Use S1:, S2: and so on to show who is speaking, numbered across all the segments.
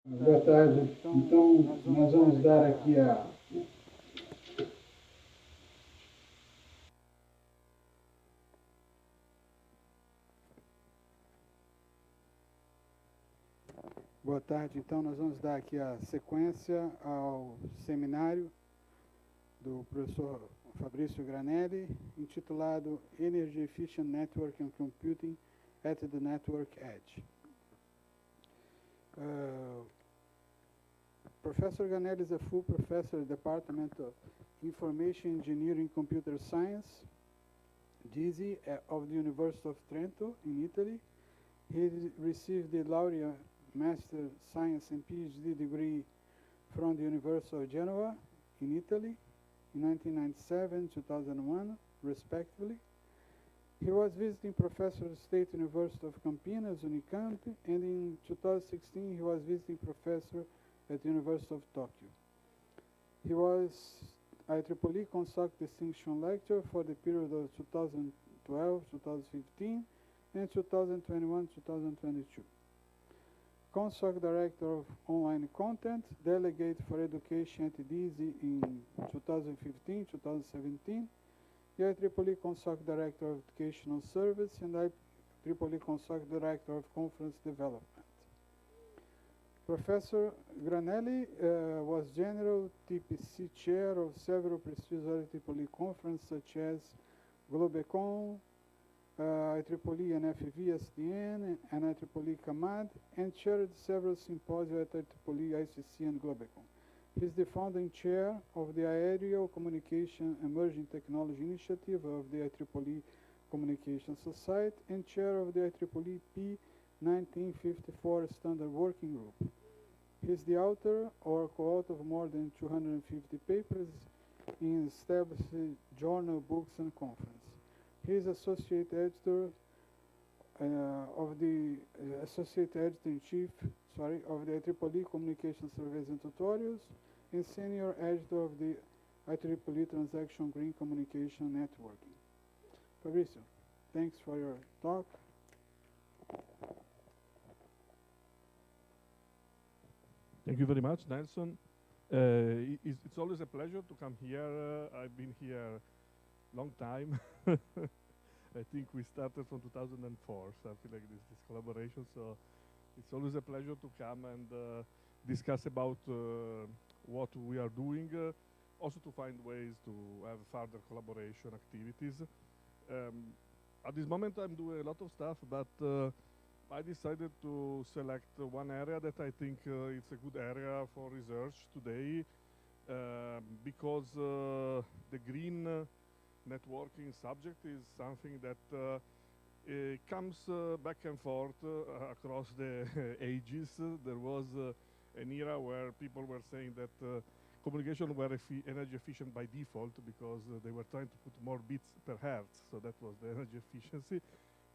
S1: Boa tarde. Então, nós vamos dar aqui a. Boa tarde. Então, nós vamos dar aqui a sequência ao seminário do professor Fabrizio Granelli, intitulado Energy Efficient Network and Computing at the Network Edge. Professor Granelli is a full professor at the Department of Information Engineering Computer Science, DISI, of the University of Trento in Italy. He received the Laurea Master Science and PhD degree from the University of Genoa in Italy in 1997, 2001, respectively. He was visiting professor at the State University of Campinas, Unicamp, and in 2016 he was visiting professor at the University of Tokyo. He was IEEE Consult Distinction Lecturer for the period of 2012-2015 and 2021-2022. Consult Director of Online Content, Delegate for Education at DISI in 2015-2017, IEEE Consult Director of Educational Service, and IEEE Consult Director of Conference Development. Professor Granelli was General TPC Chair of several prestigious IEEE conferences such as Globecon, IEEE and FV-SDN, and IEEE CAMAD, and chaired several symposia at IEEE, ICC, and Globecon. He is the founding chair of the Aerial Communication Emerging Technology Initiative of the IEEE Communication Society and chair of the IEEE P1954 Standard Working Group. He is the author or co-author of more than 250 papers in established journal, books, and conferences. He is associate editor associate editor-in-chief, of the IEEE Communication Surveys and Tutorials, and senior editor of the IEEE Transaction Green Communication Networking. Fabrizio, thanks for your talk.
S2: Thank you very much, Nelson. It's always a pleasure to come here. I've been here long time. I think we started from 2004, something like this collaboration. So it's always a pleasure to come and discuss about what we are doing, also to find ways to have further collaboration activities. At this moment, I'm doing a lot of stuff, but I decided to select one area that I think it's a good area for research today because the green networking subject is something that comes back and forth across the ages. There was an era where people were saying that communication were energy efficient by default because they were trying to put more bits per hertz, so that was the energy efficiency.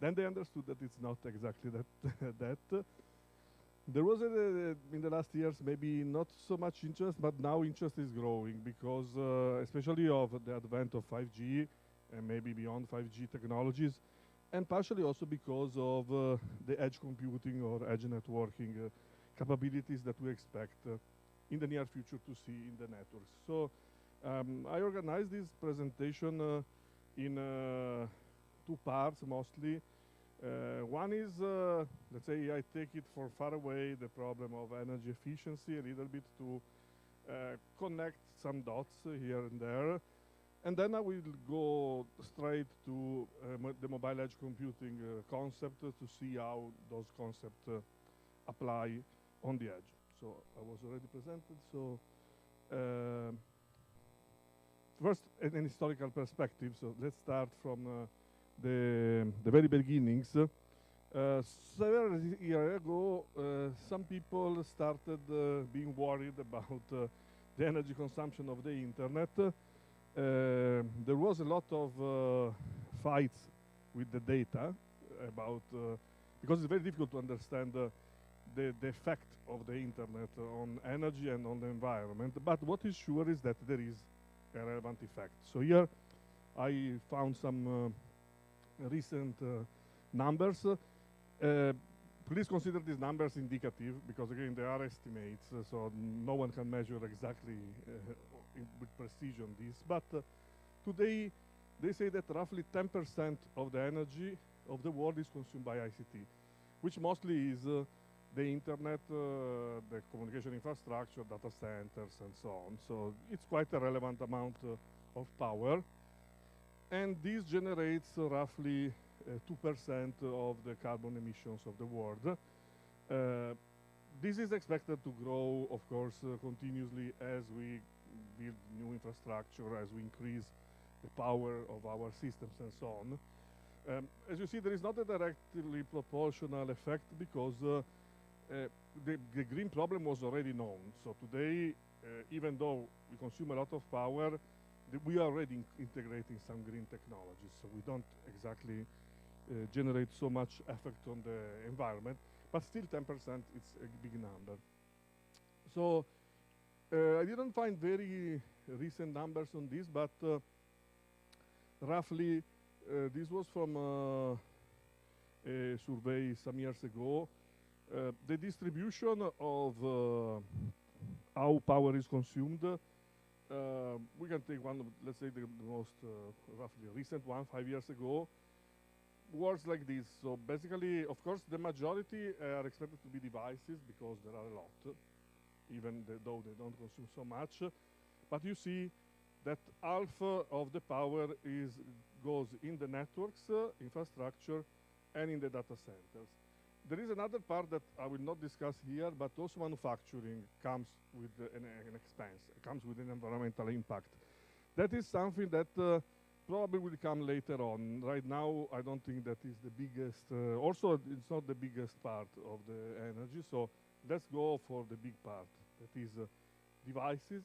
S2: Then they understood that it's not exactly that. There was, in the last years, maybe not so much interest, but now interest is growing because, especially of the advent of 5G and maybe beyond 5G technologies, and partially also because of the edge computing or edge networking capabilities that we expect in the near future to see in the networks. So I organized this presentation in two parts mostly. One is, let's say, I take it for far away the problem of energy efficiency, a little bit to connect some dots here and there. And then I will go straight to the mobile edge computing concept to see how those concepts apply on the edge. So I was already presented. So first, an historical perspective. So let's start from the very beginnings. Several years ago, some people started being worried about the energy consumption of the internet. There was a lot of fights with the data about because it's very difficult to understand the effect of the internet on energy and on the environment. But what is sure is that there is a relevant effect. So here I found some recent numbers. Please consider these numbers indicative because again they are estimates, so no one can measure exactly with precision this. But today they say that roughly 10% of the energy of the world is consumed by ICT, which mostly is the internet, the communication infrastructure, data centers, and so on. So it's quite a relevant amount of power. And this generates roughly 2% of the carbon emissions of the world. This is expected to grow, of course, continuously as we build new infrastructure, as we increase the power of our systems and so on. As you see, there is not a directly proportional effect because the green problem was already known. So today, even though we consume a lot of power, we are already integrating some green technologies. So we don't exactly generate so much effect on the environment, but still 10% it's a big number. So I didn't find very recent numbers on this, but roughly this was from a survey some years ago. The distribution of how power is consumed, we can take one, let's say the most roughly recent one, 5 years ago, was like this. So basically, of course, the majority are expected to be devices because there are a lot, even though they don't consume so much. But you see that half of the power goes in the networks, infrastructure, and in the data centers. There is another part that I will not discuss here, but also manufacturing comes with an expense, comes with an environmental impact. That is something that probably will come later on. Right now, I don't think that is the biggest, also it's not the biggest part of the energy, so let's go for the big part, that is devices,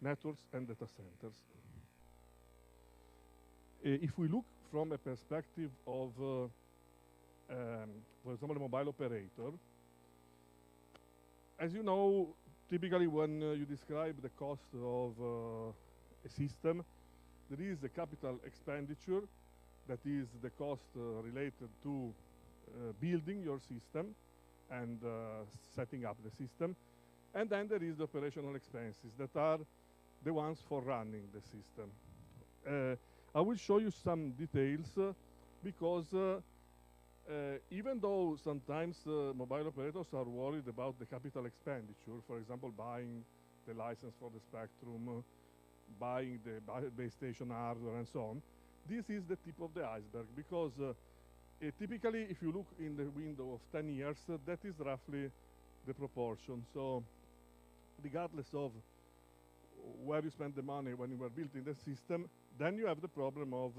S2: networks, and data centers. If we look from a perspective of, for example, a mobile operator, as you know, typically when you describe the cost of a system, there is a capital expenditure, that is the cost related to building your system and setting up the system. And then there is the operational expenses that are the ones for running the system. I will show you some details because even though sometimes mobile operators are worried about the capital expenditure, for example, buying the license for the spectrum, buying the base station hardware and so on, this is the tip of the iceberg because typically if you look in the window of 10 years, that is roughly the proportion. So regardless of where you spend the money when you were building the system, then you have the problem of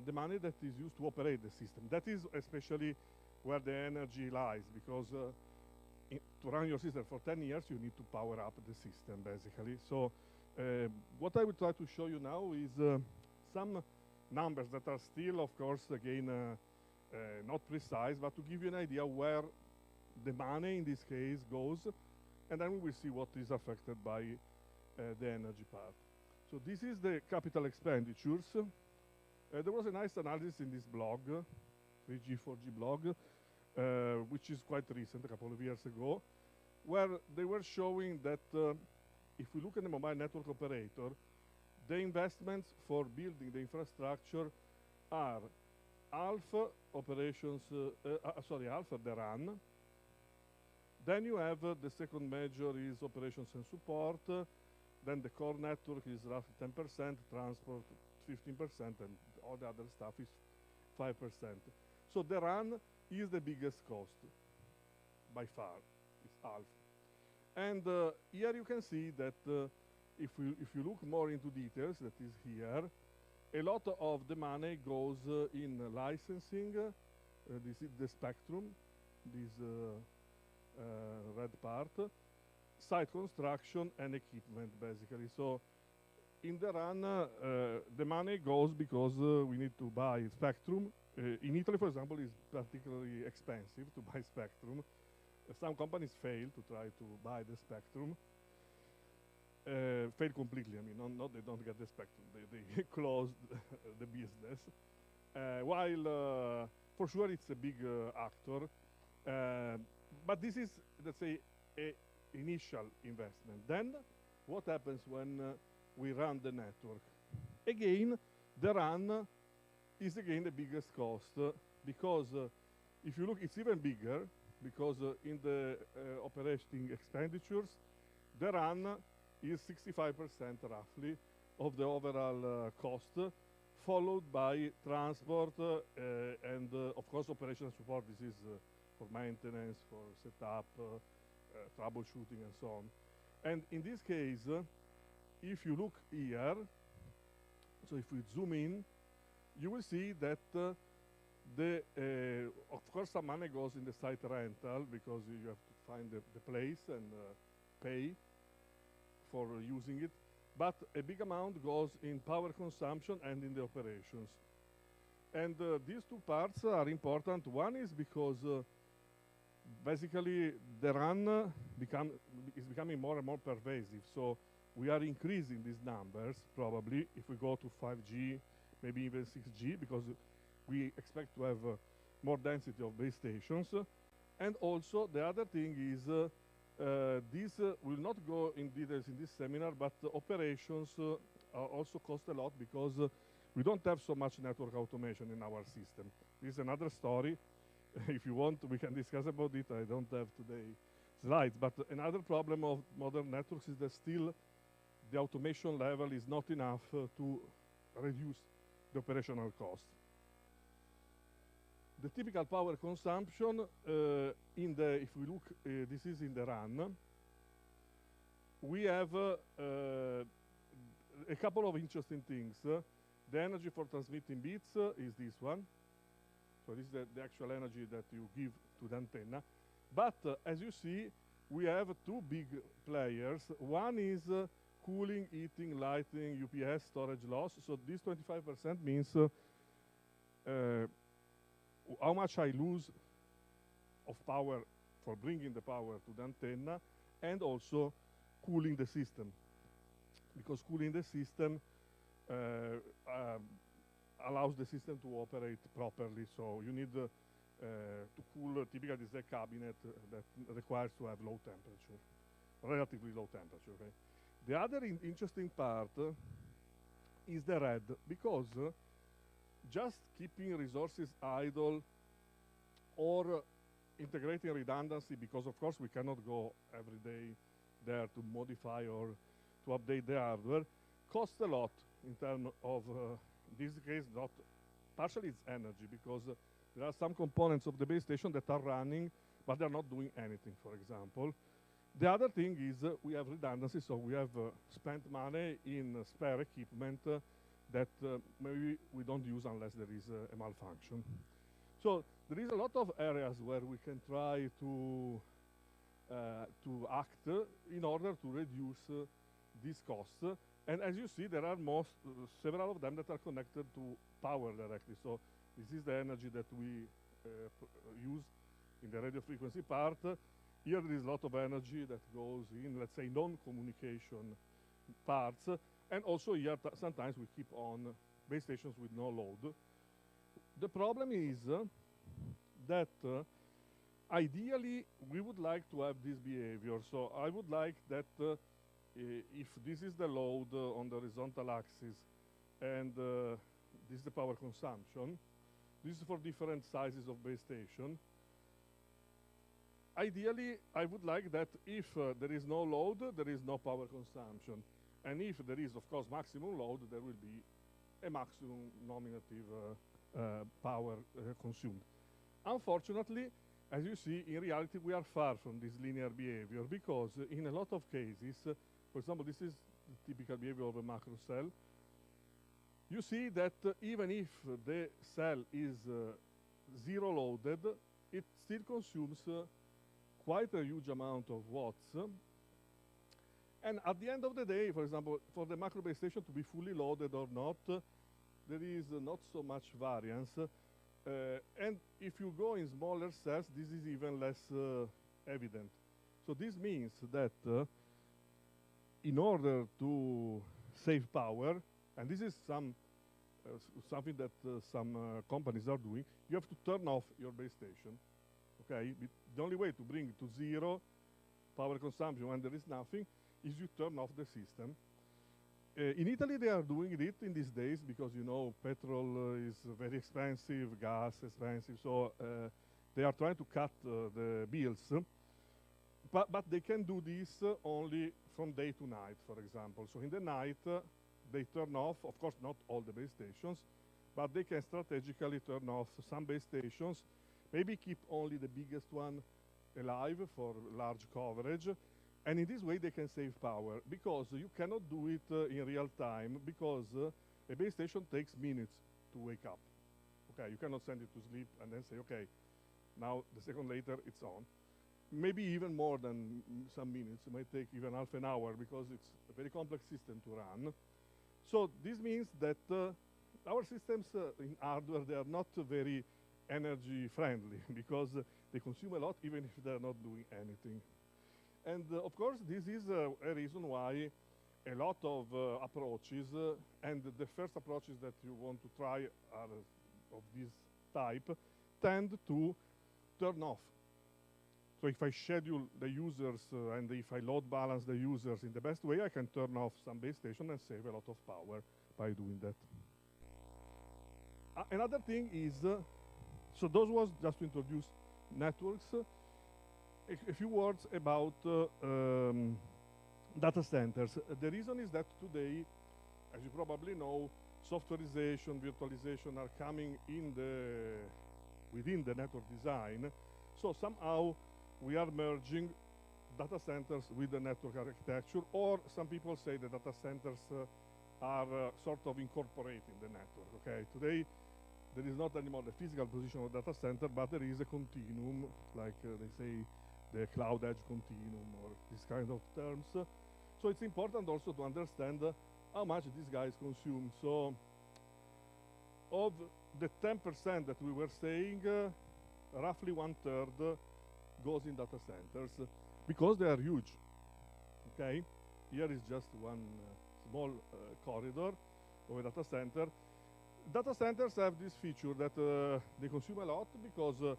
S2: the money that is used to operate the system. That is especially where the energy lies, because to run your system for 10 years, you need to power up the system, basically. So what I will try to show you now is some numbers that are still, of course, again, not precise, but to give you an idea where the money, in this case, goes, and then we will see what is affected by the energy part. So this is the capital expenditures. There was a nice analysis in this blog, 3G, 4G blog, which is quite recent, a couple of years ago, where they were showing that if we look at the mobile network operator, the investments for building the infrastructure are half operations, half of the run. Then you have the second major is operations and support. Then the core network is roughly 10%, transport 15%, and all the other stuff is 5%. So the run is the biggest cost by far. It's half. And here you can see that if you look more into details, that is here, a lot of the money goes in licensing. This is the spectrum, this red part, site construction and equipment, basically. So in the run, the money goes because we need to buy spectrum. In Italy, for example, it's particularly expensive to buy spectrum. Some companies fail to try to buy the spectrum. Fail completely, I mean, not they don't get the spectrum, they close the business. While for sure it's a big actor, but this is, let's say, a initial investment. Then what happens when we run the network? Again, the run is again the biggest cost, because if you look, it's even bigger, because in the operating expenditures, the run is 65% roughly of the overall cost, followed by transport and of course operational support. This is for maintenance, for setup, troubleshooting and so on. And in this case, if you look here, so if we zoom in, you will see that of course some money goes in the site rental, because you have to find the place and pay for using it, but a big amount goes in power consumption and in the operations. And these two parts are important. One is because basically the run is becoming more and more pervasive, so we are increasing these numbers probably if we go to 5G, maybe even 6G, because we expect to have more density of base stations. And also the other thing is, this will not go in details in this seminar, but operations also cost a lot, because we don't have so much network automation in our system. This is another story. If you want, we can discuss about it. I don't have today slides, but another problem of modern networks is that still the automation level is not enough to reduce the operational cost. The typical power consumption if we look, this is in the run. We have a couple of interesting things. The energy for transmitting bits is this one. So this is the actual energy that you give to the antenna. But as you see, we have two big players. One is cooling, heating, lighting, UPS, storage loss. So this 25% means how much I lose of power for bringing the power to the antenna, and also cooling the system. Because cooling the system allows the system to operate properly. So you need to cool, typically this is a cabinet that requires to have low temperature, relatively low temperature. Okay? The other interesting part is the red, because just keeping resources idle or integrating redundancy, because of course we cannot go every day there to modify or to update the hardware, costs a lot in terms of, in this case, not partially it's energy, because there are some components of the base station that are running, but they're not doing anything, for example. The other thing is we have redundancy, so we have spent money in spare equipment that maybe we don't use unless there is a malfunction. So there is a lot of areas where we can try to act in order to reduce these costs. And as you see, there are several of them that are connected to power directly. So this is the energy that we use in the radio frequency part. Here there is a lot of energy that goes in, let's say, non-communication parts. And also here, sometimes we keep on base stations with no load. The problem is that ideally we would like to have this behavior. So I would like that if this is the load on the horizontal axis and this is the power consumption, this is for different sizes of base station. Ideally, I would like that if there is no load, there is no power consumption. And if there is, of course, maximum load, there will be a maximum nominative power consumed. Unfortunately, as you see, in reality, we are far from this linear behavior, because in a lot of cases, for example, this is the typical behavior of a macro cell. You see that even if the cell is zero loaded, it still consumes quite a huge amount of watts. And at the end of the day, for example, for the macro base station to be fully loaded or not, there is not so much variance. And if you go in smaller cells, this is even less evident. So this means that in order to save power, and this is some something that some companies are doing, you have to turn off your base station. Okay, the only way to bring to zero power consumption when there is nothing is you turn off the system. In Italy, they are doing it in these days because, you know, petrol is very expensive, gas expensive, so they are trying to cut the bills. But they can do this only from day to night, for example. So in the night, they turn off, of course, not all the base stations, but they can strategically turn off some base stations, maybe keep only the biggest one alive for large coverage, and in this way they can save power, because you cannot do it in real time, because a base station takes minutes to wake up. Okay, you cannot send it to sleep and then say, okay, now the second later it's on. Maybe even more than some minutes. It might take even half an hour, because it's a very complex system to run. So this means that our systems in hardware, they are not very energy friendly, because they consume a lot even if they're not doing anything. And of course, this is a reason why a lot of approaches, and the first approaches that you want to try are of this type, tend to turn off. So if I schedule the users and if I load balance the users in the best way, I can turn off some base station and save a lot of power by doing that. Another thing is, so those was just to introduce networks. A few words about data centers. The reason is that today, as you probably know, softwareization, virtualization are coming within the network design. So somehow we are merging data centers with the network architecture, or some people say the data centers are sort of incorporating the network. Okay, today there is not anymore the physical position of data center, but there is a continuum, like they say, the cloud edge continuum, or this kind of terms. So it's important also to understand how much these guys consume. So of the 10% that we were saying, roughly 1/3 goes in data centers, because they are huge. Okay, here is just one small corridor of a data center. Data centers have this feature that they consume a lot, because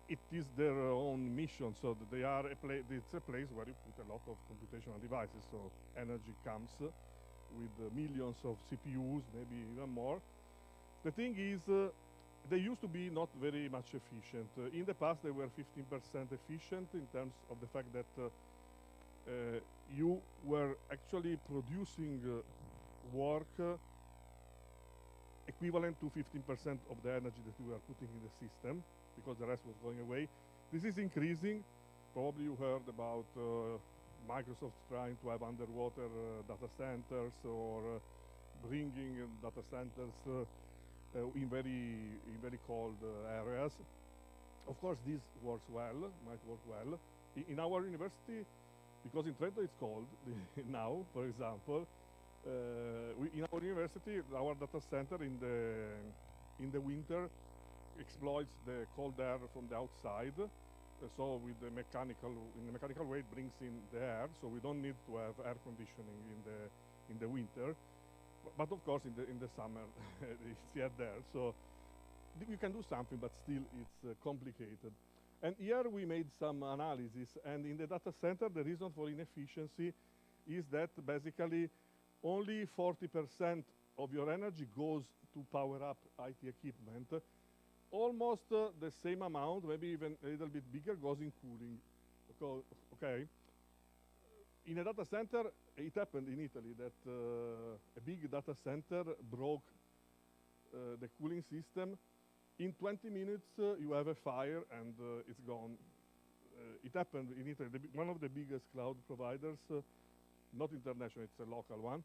S2: it is their own mission. So that they are it's a place where you put a lot of computational devices. So energy comes with millions of CPUs, maybe even more. The thing is, they used to be not very much efficient. In the past, they were 15% efficient in terms of the fact that you were actually producing work equivalent to 15% of the energy that you were putting in the system, because the rest was going away. This is increasing. Probably you heard about Microsoft trying to have underwater data centers, or bringing data centers in very cold areas. Of course, this works well, might work well. In our university, because in Trento it's cold now, for example, in our university, our data center in the winter exploits the cold air from the outside. So with in the mechanical way, it brings in the air. So we don't need to have air conditioning in the winter. But of course, in the summer, it's yet there. So we can do something, but still it's complicated. And here we made some analysis. And in the data center, the reason for inefficiency is that basically only 40% of your energy goes to power up IT equipment. Almost the same amount, maybe even a little bit bigger, goes in cooling. Okay. In a data center, it happened in Italy that a big data center broke the cooling system. In 20 minutes, you have a fire and it's gone. It happened in Italy. One of the biggest cloud providers, not international, it's a local one,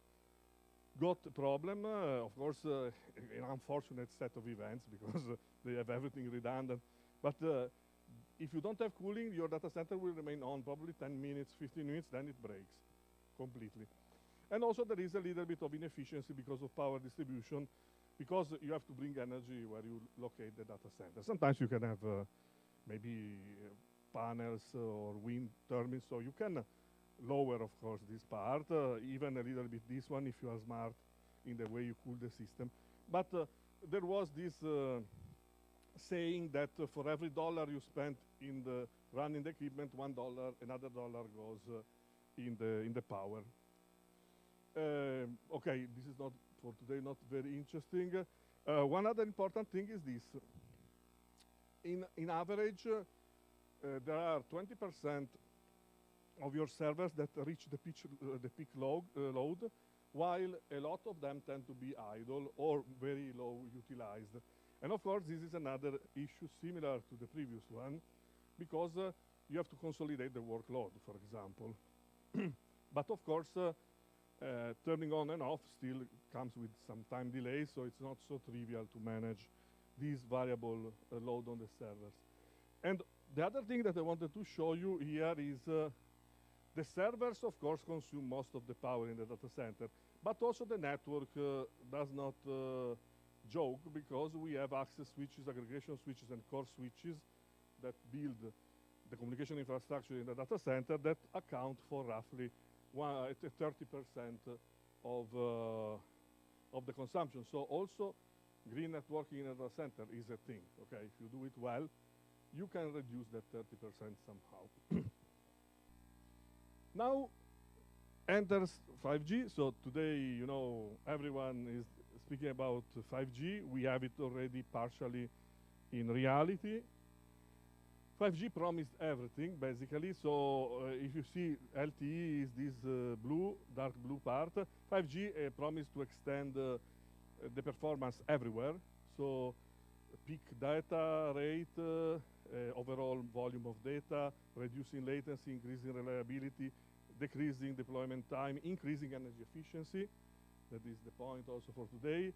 S2: got a problem. Of course, an unfortunate set of events, because they have everything redundant. But if you don't have cooling, your data center will remain on probably 10 minutes, 15 minutes, then it breaks completely. And also there is a little bit of inefficiency because of power distribution, because you have to bring energy where you locate the data center. Sometimes you can have maybe panels or wind turbines, so you can lower, of course, this part, even a little bit this one if you are smart in the way you cool the system. But there was this saying that for every dollar you spend in the running the equipment, another dollar goes in the power. Okay, this is not for today, not very interesting. One other important thing is this. In average, there are 20% of your servers that reach the peak load, while a lot of them tend to be idle or very low utilized. And of course, this is another issue similar to the previous one, because you have to consolidate the workload, for example. But of course, turning on and off still comes with some time delay, so it's not so trivial to manage this variable load on the servers. And the other thing that I wanted to show you here is the servers, of course, consume most of the power in the data center, but also the network does not joke, because we have access switches, aggregation switches, and core switches that build the communication infrastructure in the data center that account for roughly 30% of the consumption. So also, green networking in a data center is a thing. Okay, if you do it well, you can reduce that 30% somehow. Now enters 5G. So today, you know, everyone is speaking about 5G. We have it already partially in reality. 5G promised everything, basically. So if you see LTE is this dark blue part. 5G promised to extend the performance everywhere. So peak data rate, overall volume of data, reducing latency, increasing reliability, decreasing deployment time, increasing energy efficiency. That is the point also for today.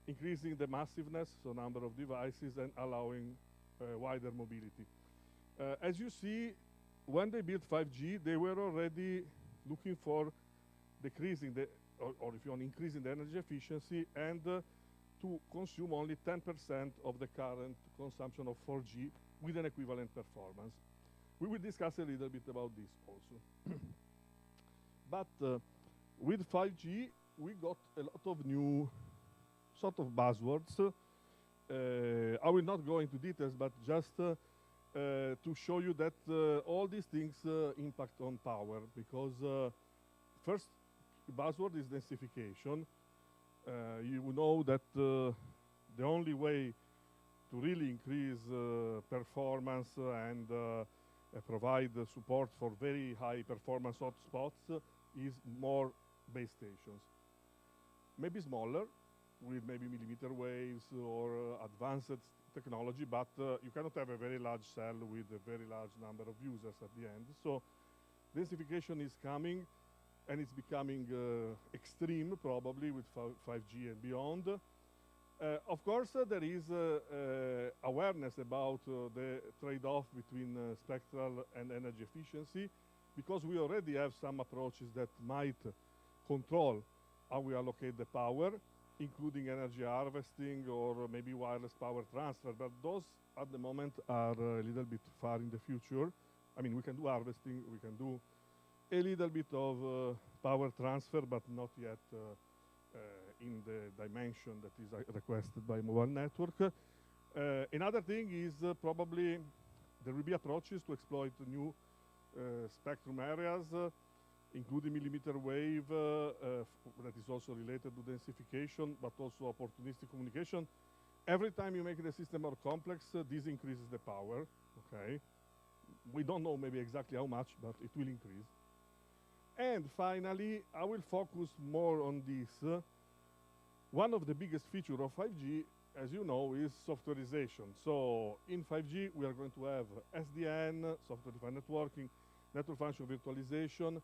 S2: Increasing the massiveness, so number of devices, and allowing wider mobility. As you see, when they built 5G, they were already looking for decreasing or if you want, increasing the energy efficiency and to consume only 10% of the current consumption of 4G with an equivalent performance. We will discuss a little bit about this also. But with 5G, we got a lot of new sort of buzzwords. I will not go into details, but just to show you that all these things impact on power, because first buzzword is densification. You know that the only way to really increase performance and provide support for very high performance hotspots is more base stations. Maybe smaller, with maybe millimeter waves or advanced technology, but you cannot have a very large cell with a very large number of users at the end. So densification is coming, and it's becoming extreme probably with 5G and beyond. Of course, there is awareness about the trade-off between spectral and energy efficiency, because we already have some approaches that might control how we allocate the power, including energy harvesting or maybe wireless power transfer, but those at the moment are a little bit far in the future. I mean, we can do harvesting, we can do a little bit of power transfer, but not yet in the dimension that is requested by mobile network. Another thing is probably there will be approaches to exploit new spectrum areas, including millimeter wave, that is also related to densification, but also opportunistic communication. Every time you make the system more complex, this increases the power, okay? We don't know maybe exactly how much, but it will increase. And finally, I will focus more on this. One of the biggest features of 5G, as you know, is softwareization. So in 5G, we are going to have SDN, software-defined networking, network function virtualization,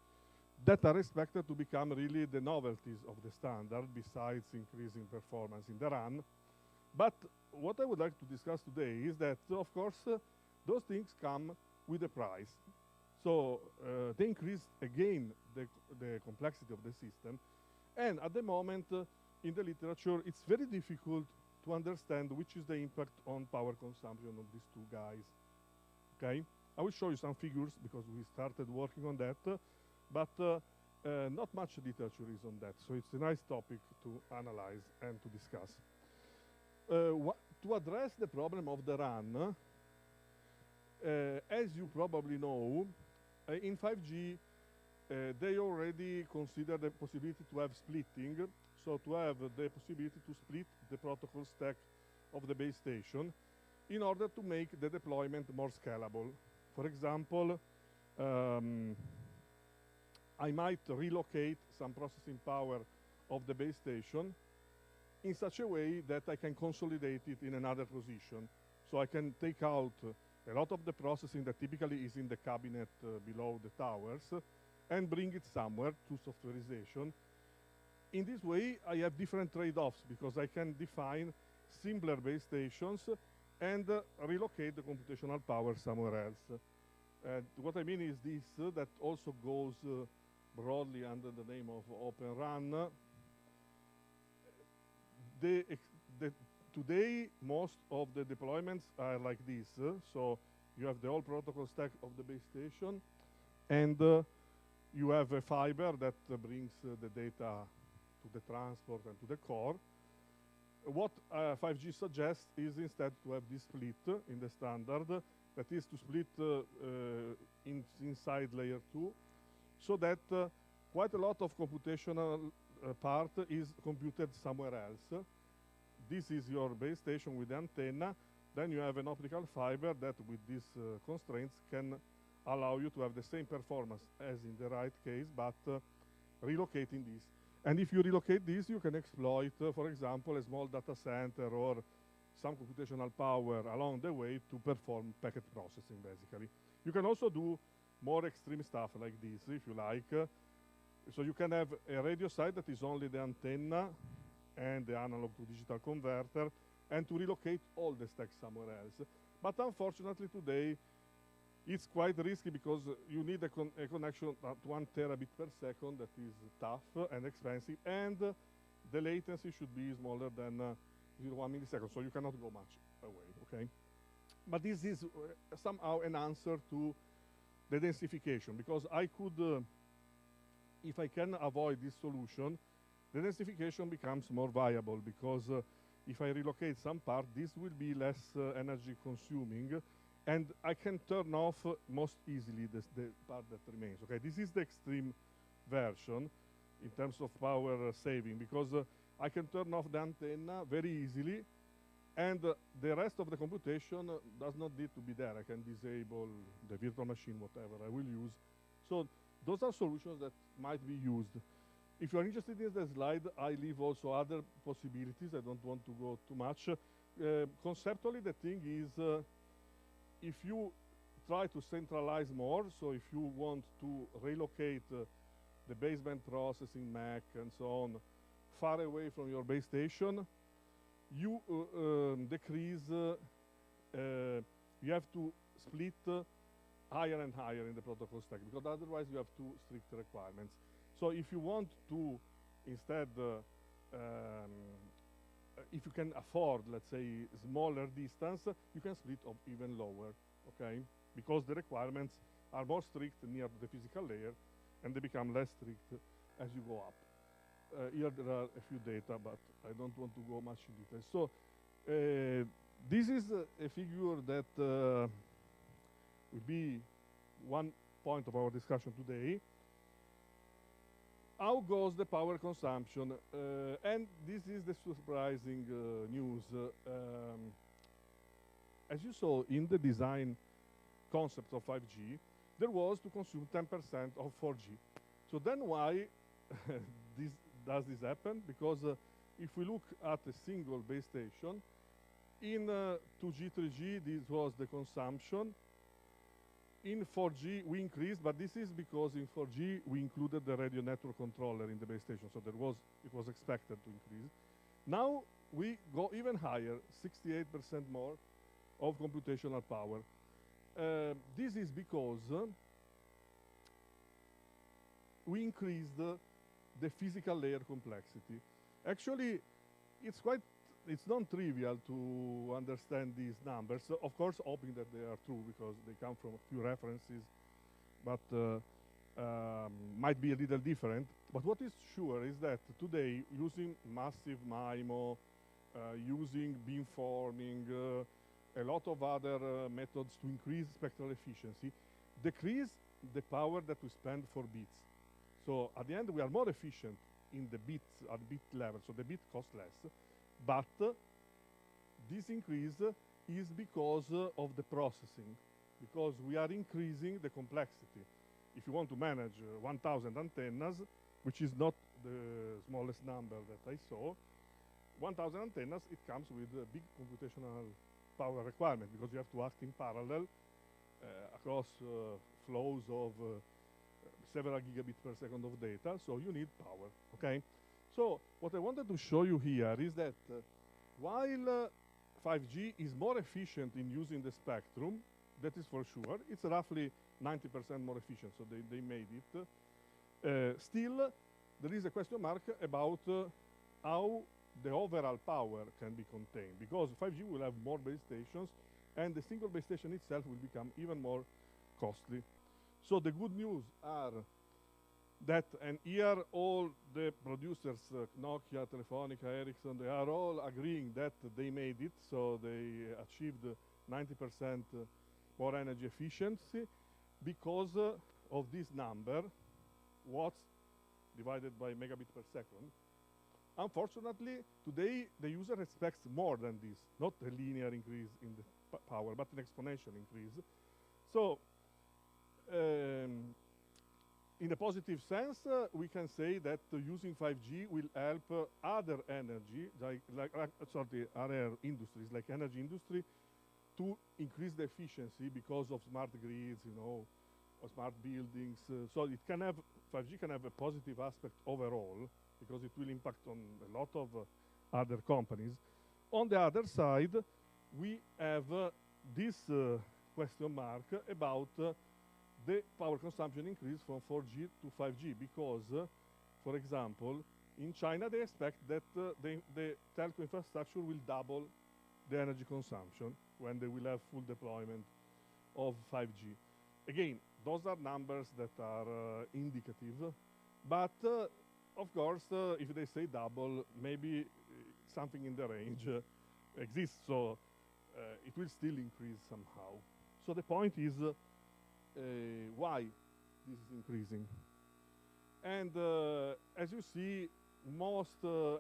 S2: that are expected to become really the novelties of the standard, besides increasing performance in the run. But what I would like to discuss today is that, of course, those things come with a price. So they increase, again, the complexity of the system. And at the moment, in the literature, it's very difficult to understand which is the impact on power consumption of these two guys. Okay? I will show you some figures, because we started working on that. But not much literature is on that, so it's a nice topic to analyze and to discuss. To address the problem of the run, as you probably know, in 5G, they already consider the possibility to have splitting, so to have the possibility to split the protocol stack of the base station in order to make the deployment more scalable. For example, I might relocate some processing power of the base station in such a way that I can consolidate it in another position. So I can take out a lot of the processing that typically is in the cabinet below the towers and bring it somewhere to softwareization. In this way, I have different trade-offs because I can define simpler base stations and relocate the computational power somewhere else. What I mean is this, that also goes broadly under the name of Open Run. Today, most of the deployments are like this. So you have the whole protocol stack of the base station, and you have a fiber that brings the data to the transport and to the core. What 5G suggests is instead to have this split in the standard, that is to split inside layer 2, so that quite a lot of computational part is computed somewhere else. This is your base station with the antenna. Then you have an optical fiber that with these constraints can allow you to have the same performance as in the right case, but relocating this. And if you relocate this, you can exploit, for example, a small data center or some computational power along the way to perform packet processing, basically. You can also do more extreme stuff like this, if you like. So you can have a radio site that is only the antenna and the analog to digital converter, and to relocate all the stacks somewhere else. But unfortunately today, it's quite risky because you need a connection at 1 terabit per second that is tough and expensive, and the latency should be smaller than 0.1 millisecond, so you cannot go much away, okay? But this is somehow an answer to the densification, because I could, if I can avoid this solution, the densification becomes more viable, because if I relocate some part, this will be less energy consuming, and I can turn off most easily the part that remains. Okay, this is the extreme version in terms of power saving, because I can turn off the antenna very easily, and the rest of the computation does not need to be there. I can disable the virtual machine, whatever I will use. So those are solutions that might be used. If you're interested in the slide, I leave also other possibilities. I don't want to go too much. Conceptually, the thing is, if you try to centralize more, so if you want to relocate the baseband processing MAC and so on far away from your base station, you decrease, you have to split higher and higher in the protocol stack, because otherwise you have too strict requirements. So if you want to instead, if you can afford, let's say, smaller distance, you can split up even lower, okay? Because the requirements are more strict near the physical layer, and they become less strict as you go up. Here there are a few data, but I don't want to go much in detail. So this is a figure that will be one point of our discussion today. How goes the power consumption? And this is the surprising news. As you saw in the design concept of 5G, there was to consume 10% of 4G. So then why does this happen? Because if we look at a single base station, in 2G, 3G, this was the consumption. In 4G, we increased, but this is because in 4G, we included the radio network controller in the base station, so it was expected to increase. Now, we go even higher, 68% more of computational power. This is because we increased the physical layer complexity. Actually, it's non-trivial to understand these numbers, of course hoping that they are true because they come from a few references, but might be a little different. But what is sure is that today, using massive MIMO, using beamforming, a lot of other methods to increase spectral efficiency, decrease the power that we spend for bits. So at the end, we are more efficient in the bits at bit level, so the bit costs less. But this increase is because of the processing, because we are increasing the complexity. If you want to manage 1,000 antennas, which is not the smallest number that I saw, 1,000 antennas, it comes with a big computational power requirement because you have to act in parallel across flows of several gigabits per second of data, so you need power, okay? So what I wanted to show you here is that while 5G is more efficient in using the spectrum, that is for sure, it's roughly 90% more efficient, so they made it. Still, there is a question mark about how the overall power can be contained, because 5G will have more base stations, and the single base station itself will become even more costly. So the good news are that, and here all the producers, Nokia, Telefonica, Ericsson, they are all agreeing that they made it, so they achieved 90% more energy efficiency because of this number, watts divided by megabit per second. Unfortunately, today the user expects more than this, not a linear increase in the power, but an exponential increase. So, in a positive sense, we can say that using 5G will help other energy, other industries, like energy industry, to increase the efficiency because of smart grids, or smart buildings. So it can have 5G can have a positive aspect overall because it will impact on a lot of other companies. On the other side, we have this question mark about the power consumption increase from 4G to 5G because, for example, in China they expect that the telco infrastructure will double the energy consumption when they will have full deployment of 5G. Again, those are numbers that are indicative, but of course, if they say double, maybe something in the range exists, so it will still increase somehow. So the point is why this is increasing. And as you see, most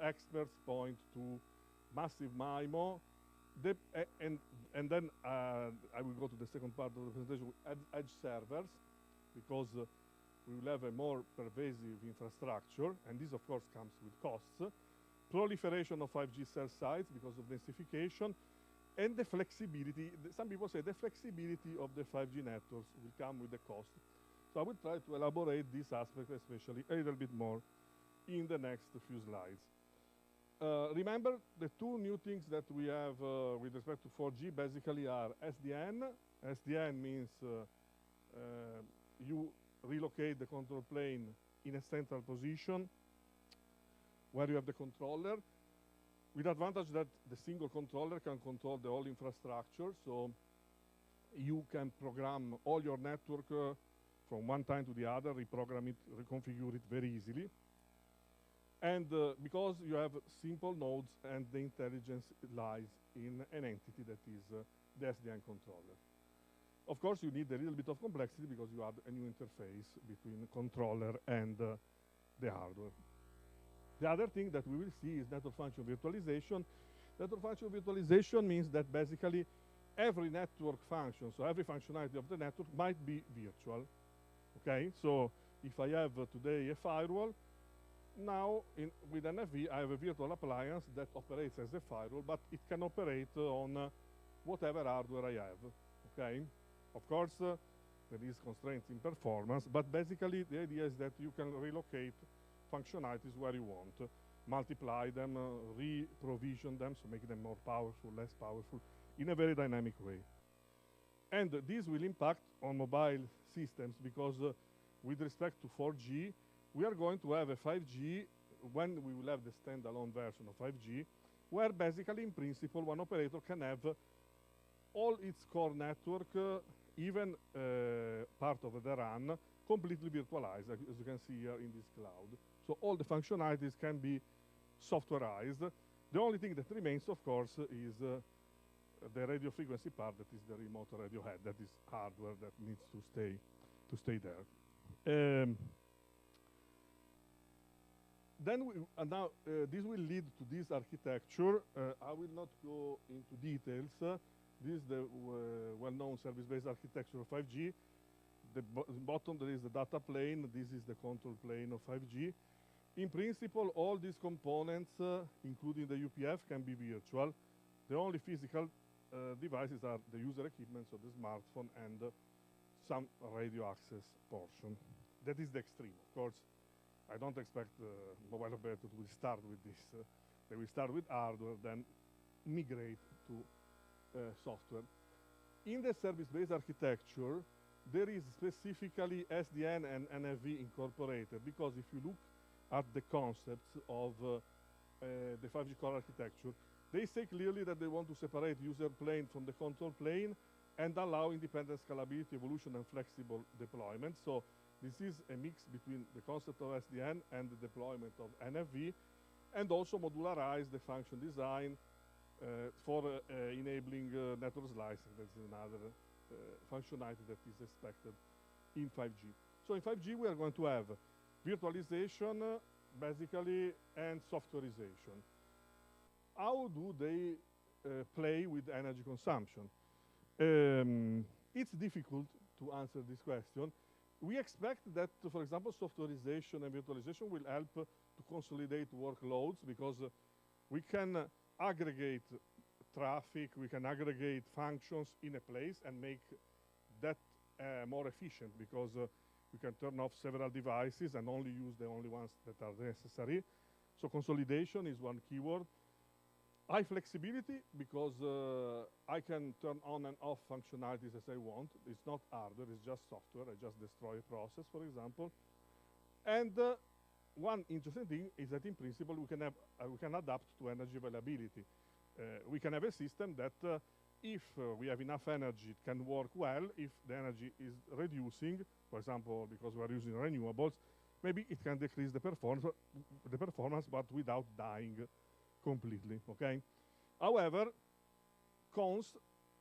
S2: experts point to massive MIMO, and then I will go to the second part of the presentation, edge servers, because we will have a more pervasive infrastructure, and this of course comes with costs, proliferation of 5G cell sites because of densification, and the flexibility. Some people say the flexibility of the 5G networks will come with the cost. So I will try to elaborate this aspect especially a little bit more in the next few slides. Remember, the two new things that we have with respect to 4G basically are SDN. SDN means you relocate the control plane in a central position where you have the controller, with advantage that the single controller can control the whole infrastructure, so you can program all your network from one time to the other, reprogram it, reconfigure it very easily. And because you have simple nodes and the intelligence lies in an entity that is the SDN controller. Of course, you need a little bit of complexity because you add a new interface between the controller and the hardware. The other thing that we will see is network function virtualization. Network function virtualization means that basically every network function, so every functionality of the network might be virtual. Okay, so if I have today a firewall, now with NFV I have a virtual appliance that operates as a firewall, but it can operate on whatever hardware I have. Okay, of course there is constraints in performance, but basically the idea is that you can relocate functionalities where you want, multiply them, re-provision them, so make them more powerful, less powerful, in a very dynamic way. And this will impact on mobile systems because with respect to 4G, we are going to have a 5G when we will have the standalone version of 5G, where basically in principle one operator can have all its core network, even part of the RAN, completely virtualized, as you can see here in this cloud. So all the functionalities can be softwareized. The only thing that remains, of course, is the radio frequency part, that is the remote radio head, that is hardware that needs to stay there. Then now this will lead to this architecture. I will not go into details. This is the well-known service-based architecture of 5G. The bottom there is the data plane. This is the control plane of 5G. In principle, all these components, including the UPF, can be virtual. The only physical devices are the user equipment, so the smartphone and some radio access portion. That is the extreme. Of course, I don't expect mobile operators will start with this. They will start with hardware, then migrate to software. In the service-based architecture, there is specifically SDN and NFV incorporated, because if you look at the concepts of the 5G core architecture, they say clearly that they want to separate user plane from the control plane and allow independent scalability, evolution, and flexible deployment. So this is a mix between the concept of SDN and the deployment of NFV, and also modularize the function design for enabling network slicing. That's another functionality that is expected in 5G. So in 5G, we are going to have virtualization, basically, and softwareization. How do they play with energy consumption? It's difficult to answer this question. We expect that, for example, softwareization and virtualization will help to consolidate workloads, because we can aggregate traffic, we can aggregate functions in a place and make that more efficient, because we can turn off several devices and only use the only ones that are necessary. So consolidation is one keyword. High flexibility, because I can turn on and off functionalities as I want. It's not hardware, it's just software. I just destroy a process, for example. And one interesting thing is that in principle we can adapt to energy availability. We can have a system that if we have enough energy, it can work well. If the energy is reducing, for example, because we are using renewables, maybe it can decrease the performance, but without dying completely, okay? However, cons,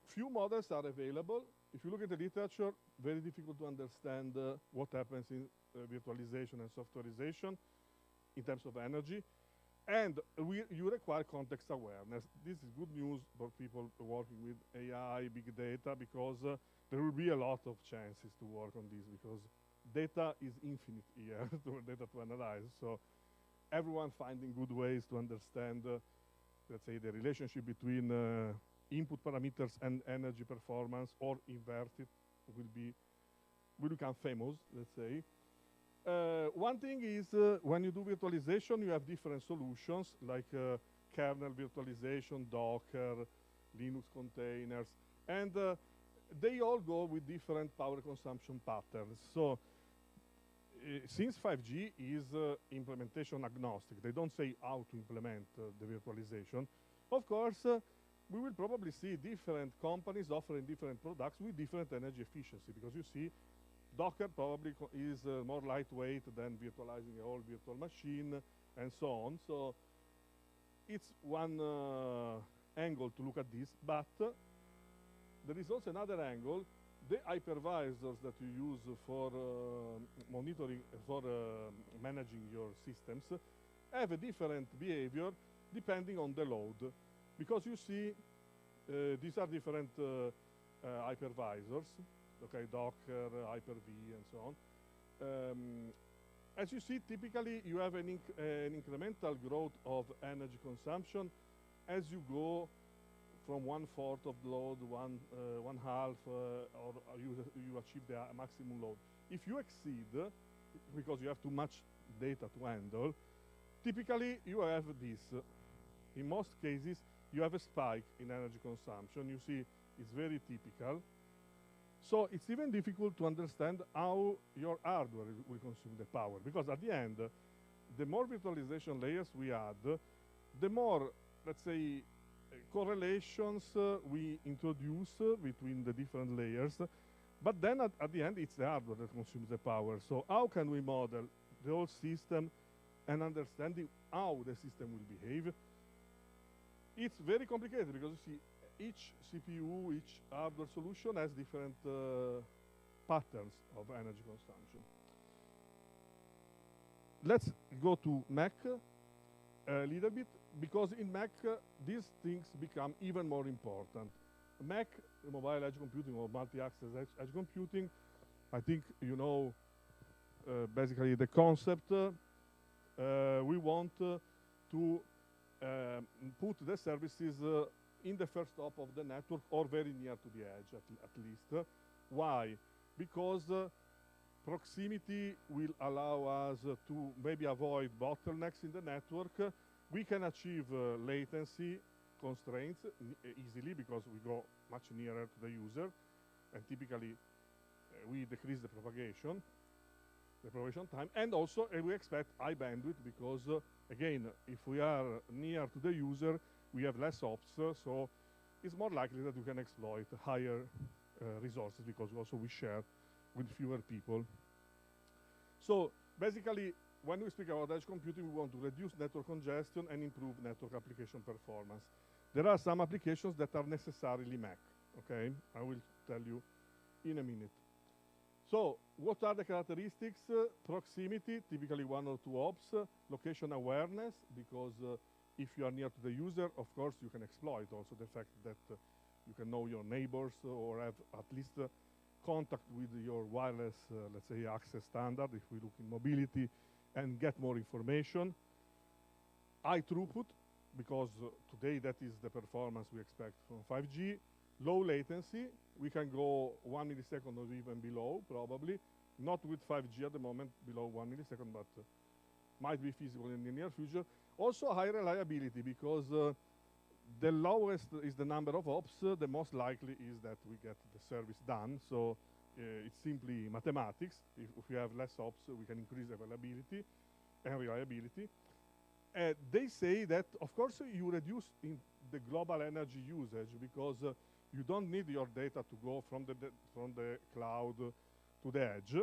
S2: few models are available. If you look at the literature, very difficult to understand what happens in virtualization and softwareization in terms of energy. And you require context awareness. This is good news for people working with AI, big data, because there will be a lot of chances to work on this, because data is infinite here, data to analyze. So everyone finding good ways to understand, let's say, the relationship between input parameters and energy performance, or invert it, will become famous, let's say. One thing is, when you do virtualization, you have different solutions, like kernel virtualization, Docker, Linux containers, and they all go with different power consumption patterns. So since 5G is implementation agnostic, they don't say how to implement the virtualization. Of course, we will probably see different companies offering different products with different energy efficiency, because you see, Docker probably is more lightweight than virtualizing a whole virtual machine, and so on. So it's one angle to look at this, but there is also another angle. The hypervisors that you use for monitoring, for managing your systems, have a different behavior depending on the load. Because you see, these are different hypervisors, okay, Docker, Hyper-V, and so on. As you see, typically you have an incremental growth of energy consumption as you go from 1/4 of the load, one half, or you achieve the maximum load. If you exceed, because you have too much data to handle, typically you have this. In most cases, you have a spike in energy consumption. You see, it's very typical. So it's even difficult to understand how your hardware will consume the power, because at the end, the more virtualization layers we add, the more, let's say, correlations we introduce between the different layers, But then at the end, it's the hardware that consumes the power. So how can we model the whole system and understanding how the system will behave? It's very complicated because you see, each CPU, each hardware solution has different patterns of energy consumption. Let's go to Mac a little bit, because in Mac these things become even more important. Mac, mobile edge computing or multi-access edge computing, I think you know basically the concept. We want to put the services in the first hop of the network or very near to the edge at least. Why? Because proximity will allow us to maybe avoid bottlenecks in the network. We can achieve latency constraints easily because we go much nearer to the user, and typically we decrease the propagation time, and also we expect high bandwidth because again, if we are near to the user, we have less ops, so it's more likely that we can exploit higher resources because also we share with fewer people. So basically, when we speak about edge computing, we want to reduce network congestion and improve network application performance. There are some applications that are necessarily Mac, okay? I will tell you in a minute. So what are the characteristics? Proximity, typically 1 or 2 ops. Location awareness, because if you are near to the user, of course, you can exploit also the fact that you can know your neighbors or have at least contact with your wireless, let's say, access standard, if we look in mobility, and get more information. High throughput, because today that is the performance we expect from 5G. Low latency, we can go 1 millisecond or even below, probably. Not with 5G at the moment, below 1 millisecond, but might be feasible in the near future. Also high reliability, because the lowest is the number of ops, the most likely is that we get the service done. So it's simply mathematics. If we have less ops, we can increase availability and reliability. They say that, of course, you reduce in the global energy usage because you don't need your data to go from the cloud to the edge.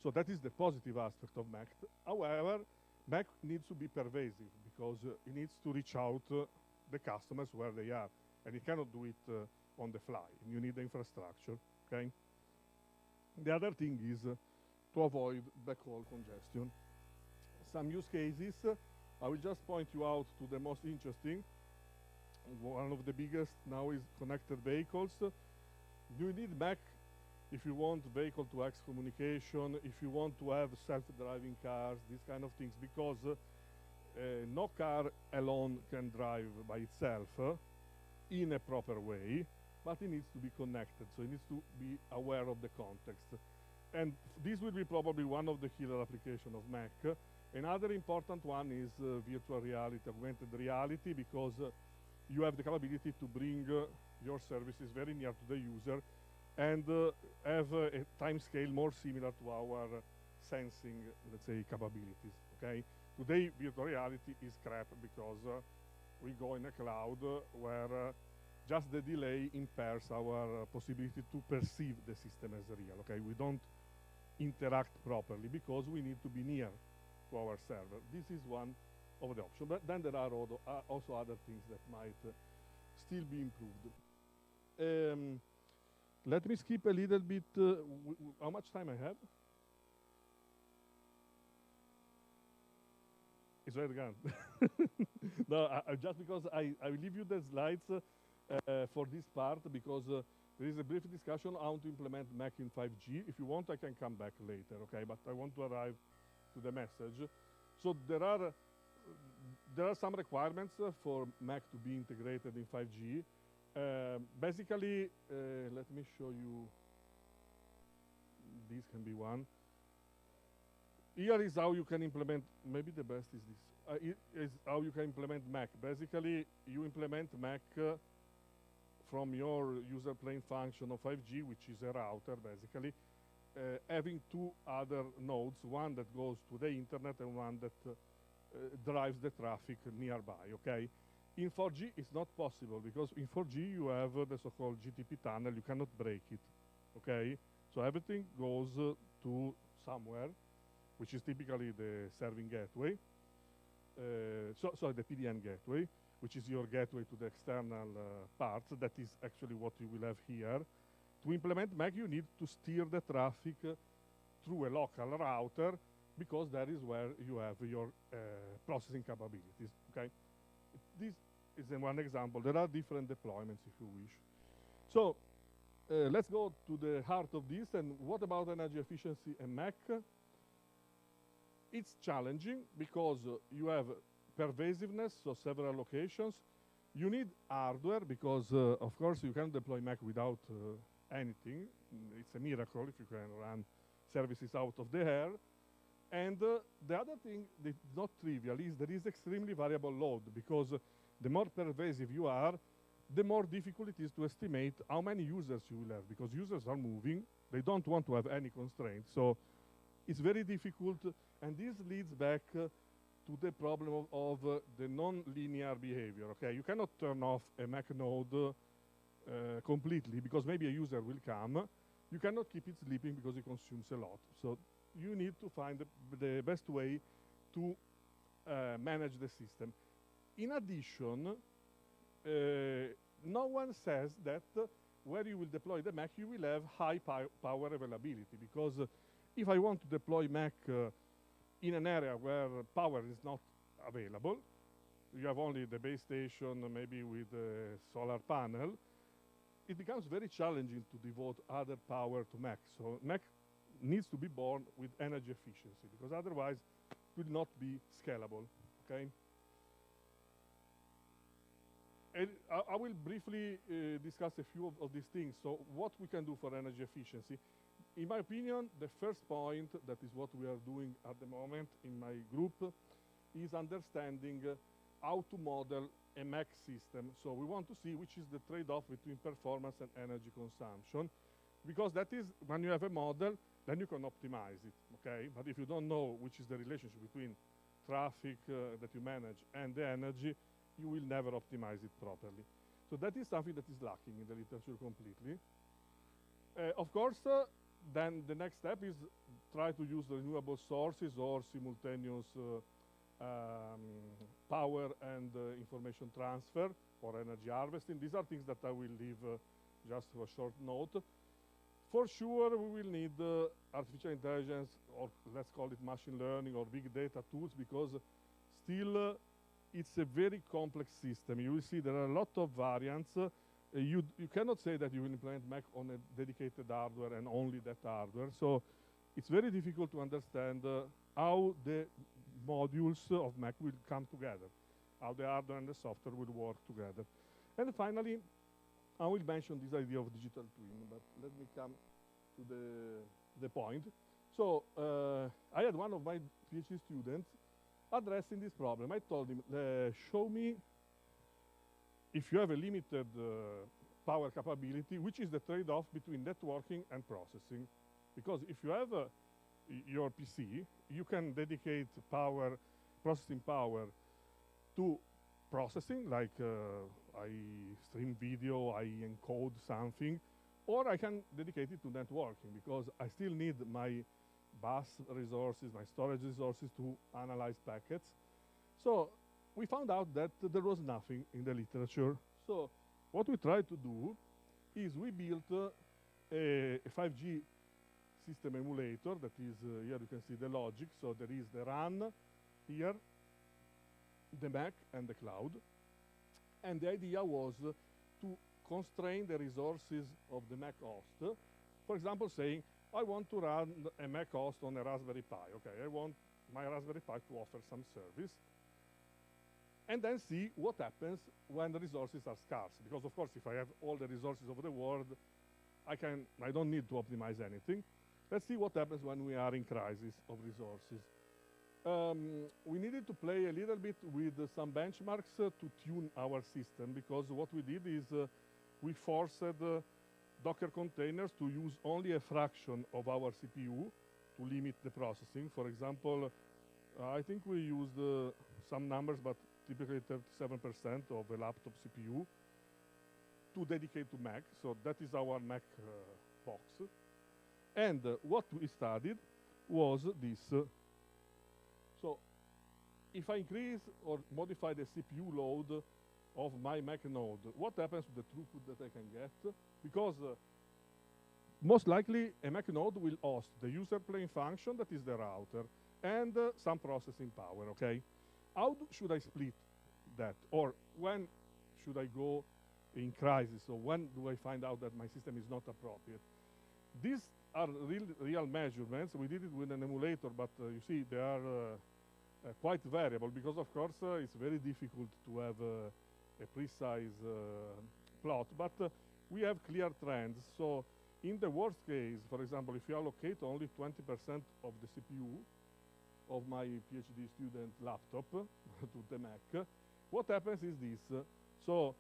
S2: So that is the positive aspect of Mac. However, Mac needs to be pervasive because it needs to reach out the customers where they are, and it cannot do it on the fly. You need the infrastructure, okay? The other thing is to avoid backhaul congestion. Some use cases, I will just point you out to the most interesting. One of the biggest now is connected vehicles. You need Mac if you want vehicle-to-X communication, if you want to have self-driving cars, these kind of things, because no car alone can drive by itself in a proper way, but it needs to be connected, so it needs to be aware of the context. And this will be probably one of the killer applications of Mac. Another important one is virtual reality, augmented reality, because you have the capability to bring your services very near to the user and have a time scale more similar to our sensing, let's say, capabilities, okay? Today, virtual reality is crap because we go in a cloud where just the delay impairs our possibility to perceive the system as real, okay? We don't interact properly because we need to be near to our server. This is one of the options. But then there are also other things that might still be improved. Let me skip a little bit. How much time I have? It's right again. No, just because I will leave you the slides for this part because there is a brief discussion on how to implement Mac in 5G. If you want, I can come back later, okay? But I want to arrive to the message. So there are some requirements for Mac to be integrated in 5G. Basically, let me show you. This can be one. Here is how you can implement, maybe the best is this. Is how you can implement Mac. Basically, you implement Mac from your user plane function of 5G, which is a router, basically, having two other nodes, one that goes to the internet and one that drives the traffic nearby, okay? In 4G, it's not possible because in 4G you have the so-called GTP tunnel, you cannot break it, okay? So everything goes to somewhere, which is typically the serving gateway. So the PDN gateway, which is your gateway to the external parts. That is actually what you will have here. To implement MAC, you need to steer the traffic through a local router, because that is where you have your processing capabilities. Okay, this is one example. There are different deployments if you wish. So let's go to the heart of this. And what about energy efficiency and MAC? It's challenging because you have pervasiveness, so several locations. You need hardware because, of course, you can't deploy MAC without anything. It's a miracle if you can run services out of the air. And the other thing that's not trivial is there is extremely variable load, because the more pervasive you are, the more difficult it is to estimate how many users you will have, because users are moving. They don't want to have any constraints. So it's very difficult, and this leads back to the problem of the non-linear behavior. Okay, you cannot turn off a MAC node completely, because maybe a user will come. You cannot keep it sleeping because it consumes a lot. So you need to find the best way to manage the system. In addition, no one says that where you will deploy the MAC, you will have high power availability, because if I want to deploy MAC in an area where power is not available, you have only the base station, maybe with a solar panel, it becomes very challenging to devote other power to MAC. So MAC needs to be born with energy efficiency, because otherwise it will not be scalable. Okay. And I will briefly discuss a few of these things. So what we can do for energy efficiency. In my opinion, the first point, that is what we are doing at the moment in my group, is understanding how to model a MAC system. So we want to see which is the trade-off between performance and energy consumption, because that is, when you have a model, then you can optimize it, okay? But if you don't know which is the relationship between traffic that you manage and the energy, you will never optimize it properly. So that is something that is lacking in the literature completely. Of course, then the next step is try to use renewable sources or simultaneous power and information transfer or energy harvesting. These are things that I will leave just for a short note. For sure, we will need artificial intelligence, or let's call it machine learning or big data tools, because still it's a very complex system. You will see there are a lot of variants. You cannot say that you will implement MAC on a dedicated hardware and only that hardware. So it's very difficult to understand how the modules of MAC will come together, how the hardware and the software will work together. And finally, I will mention this idea of digital twin, but let me come to the point. So I had one of my PhD students addressing this problem. I told him, show me, if you have a limited power capability, which is the trade-off between networking and processing. Because if you have your PC, you can dedicate processing power to processing, like I stream video, I encode something, or I can dedicate it to networking, because I still need my bus resources, my storage resources to analyze packets. So we found out that there was nothing in the literature. So what we tried to do is we built a 5G system emulator that is, here you can see the logic. So there is the RAN here, the MAC, and the cloud. And the idea was to constrain the resources of the MAC host. For example, saying, I want to run a MAC host on a Raspberry Pi. Okay, I want my Raspberry Pi to offer some service. And then see what happens when the resources are scarce. Because of course, if I have all the resources of the world, I don't need to optimize anything. Let's see what happens when we are in crisis of resources. We needed to play a little bit with some benchmarks to tune our system, because what we did is we forced Docker containers to use only a fraction of our CPU to limit the processing. For example, I think we used some numbers, but typically 37% of a laptop CPU to dedicate to Mac. So that is our Mac box. And what we studied was this. So if I increase or modify the CPU load of my Mac node, what happens to the throughput that I can get? Because most likely a Mac node will host the user plane function that is the router and some processing power, okay? How should I split that? Or when should I go in crisis? So when do I find out that my system is not appropriate? These are real measurements. We did it with an emulator, but you see they are quite variable because, of course, it's very difficult to have a precise plot. But we have clear trends. So in the worst case, for example, if you allocate only 20% of the CPU of my PhD student laptop to the Mac, what happens is this. So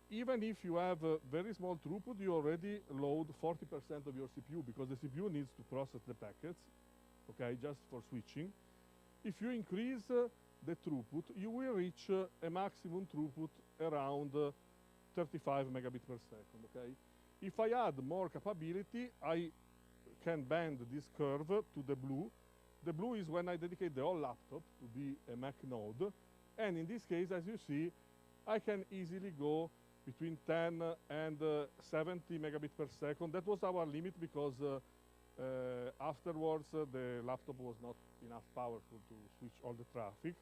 S2: even if you have a very small throughput, you already load 40% of your CPU because the CPU needs to process the packets, okay, just for switching. If you increase the throughput, you will reach a maximum throughput around 35 megabits per second, okay? If I add more capability, I can bend this curve to the blue. The blue is when I dedicate the whole laptop to be a Mac node. And in this case, as you see, I can easily go between 10 and 70 megabits per second. That was our limit because afterwards the laptop was not enough powerful to switch all the traffic.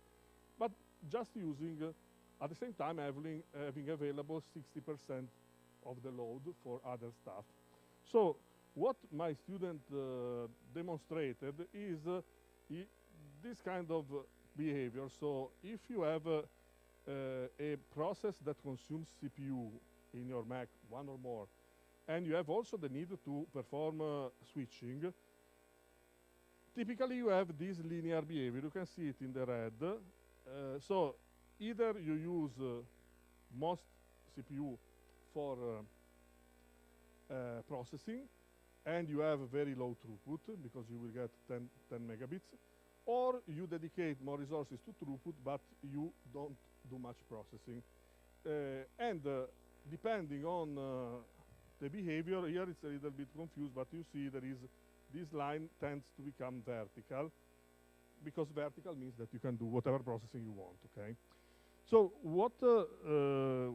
S2: But just using, at the same time, having available 60% of the load for other stuff. So what my student demonstrated is this kind of behavior. So if you have a process that consumes CPU in your Mac, one or more, and you have also the need to perform switching, typically you have this linear behavior. You can see it in the red. So either you use most CPU for processing, and you have a very low throughput because you will get 10 megabits, or you dedicate more resources to throughput, but you don't do much processing. And depending on the behavior, here it's a little bit confused, but you see there is this line tends to become vertical, because vertical means that you can do whatever processing you want, okay? So what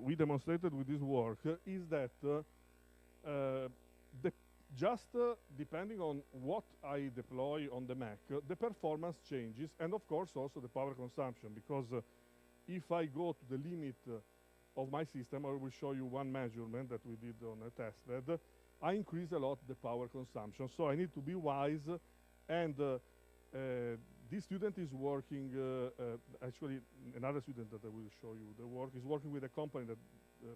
S2: we demonstrated with this work is that depending on what I deploy on the Mac, the performance changes, and of course also the power consumption, because if I go to the limit of my system, I will show you one measurement that we did on a test bed, I increase a lot the power consumption. So I need to be wise, and this student is working, actually another student that I will show you the work, is working with a company that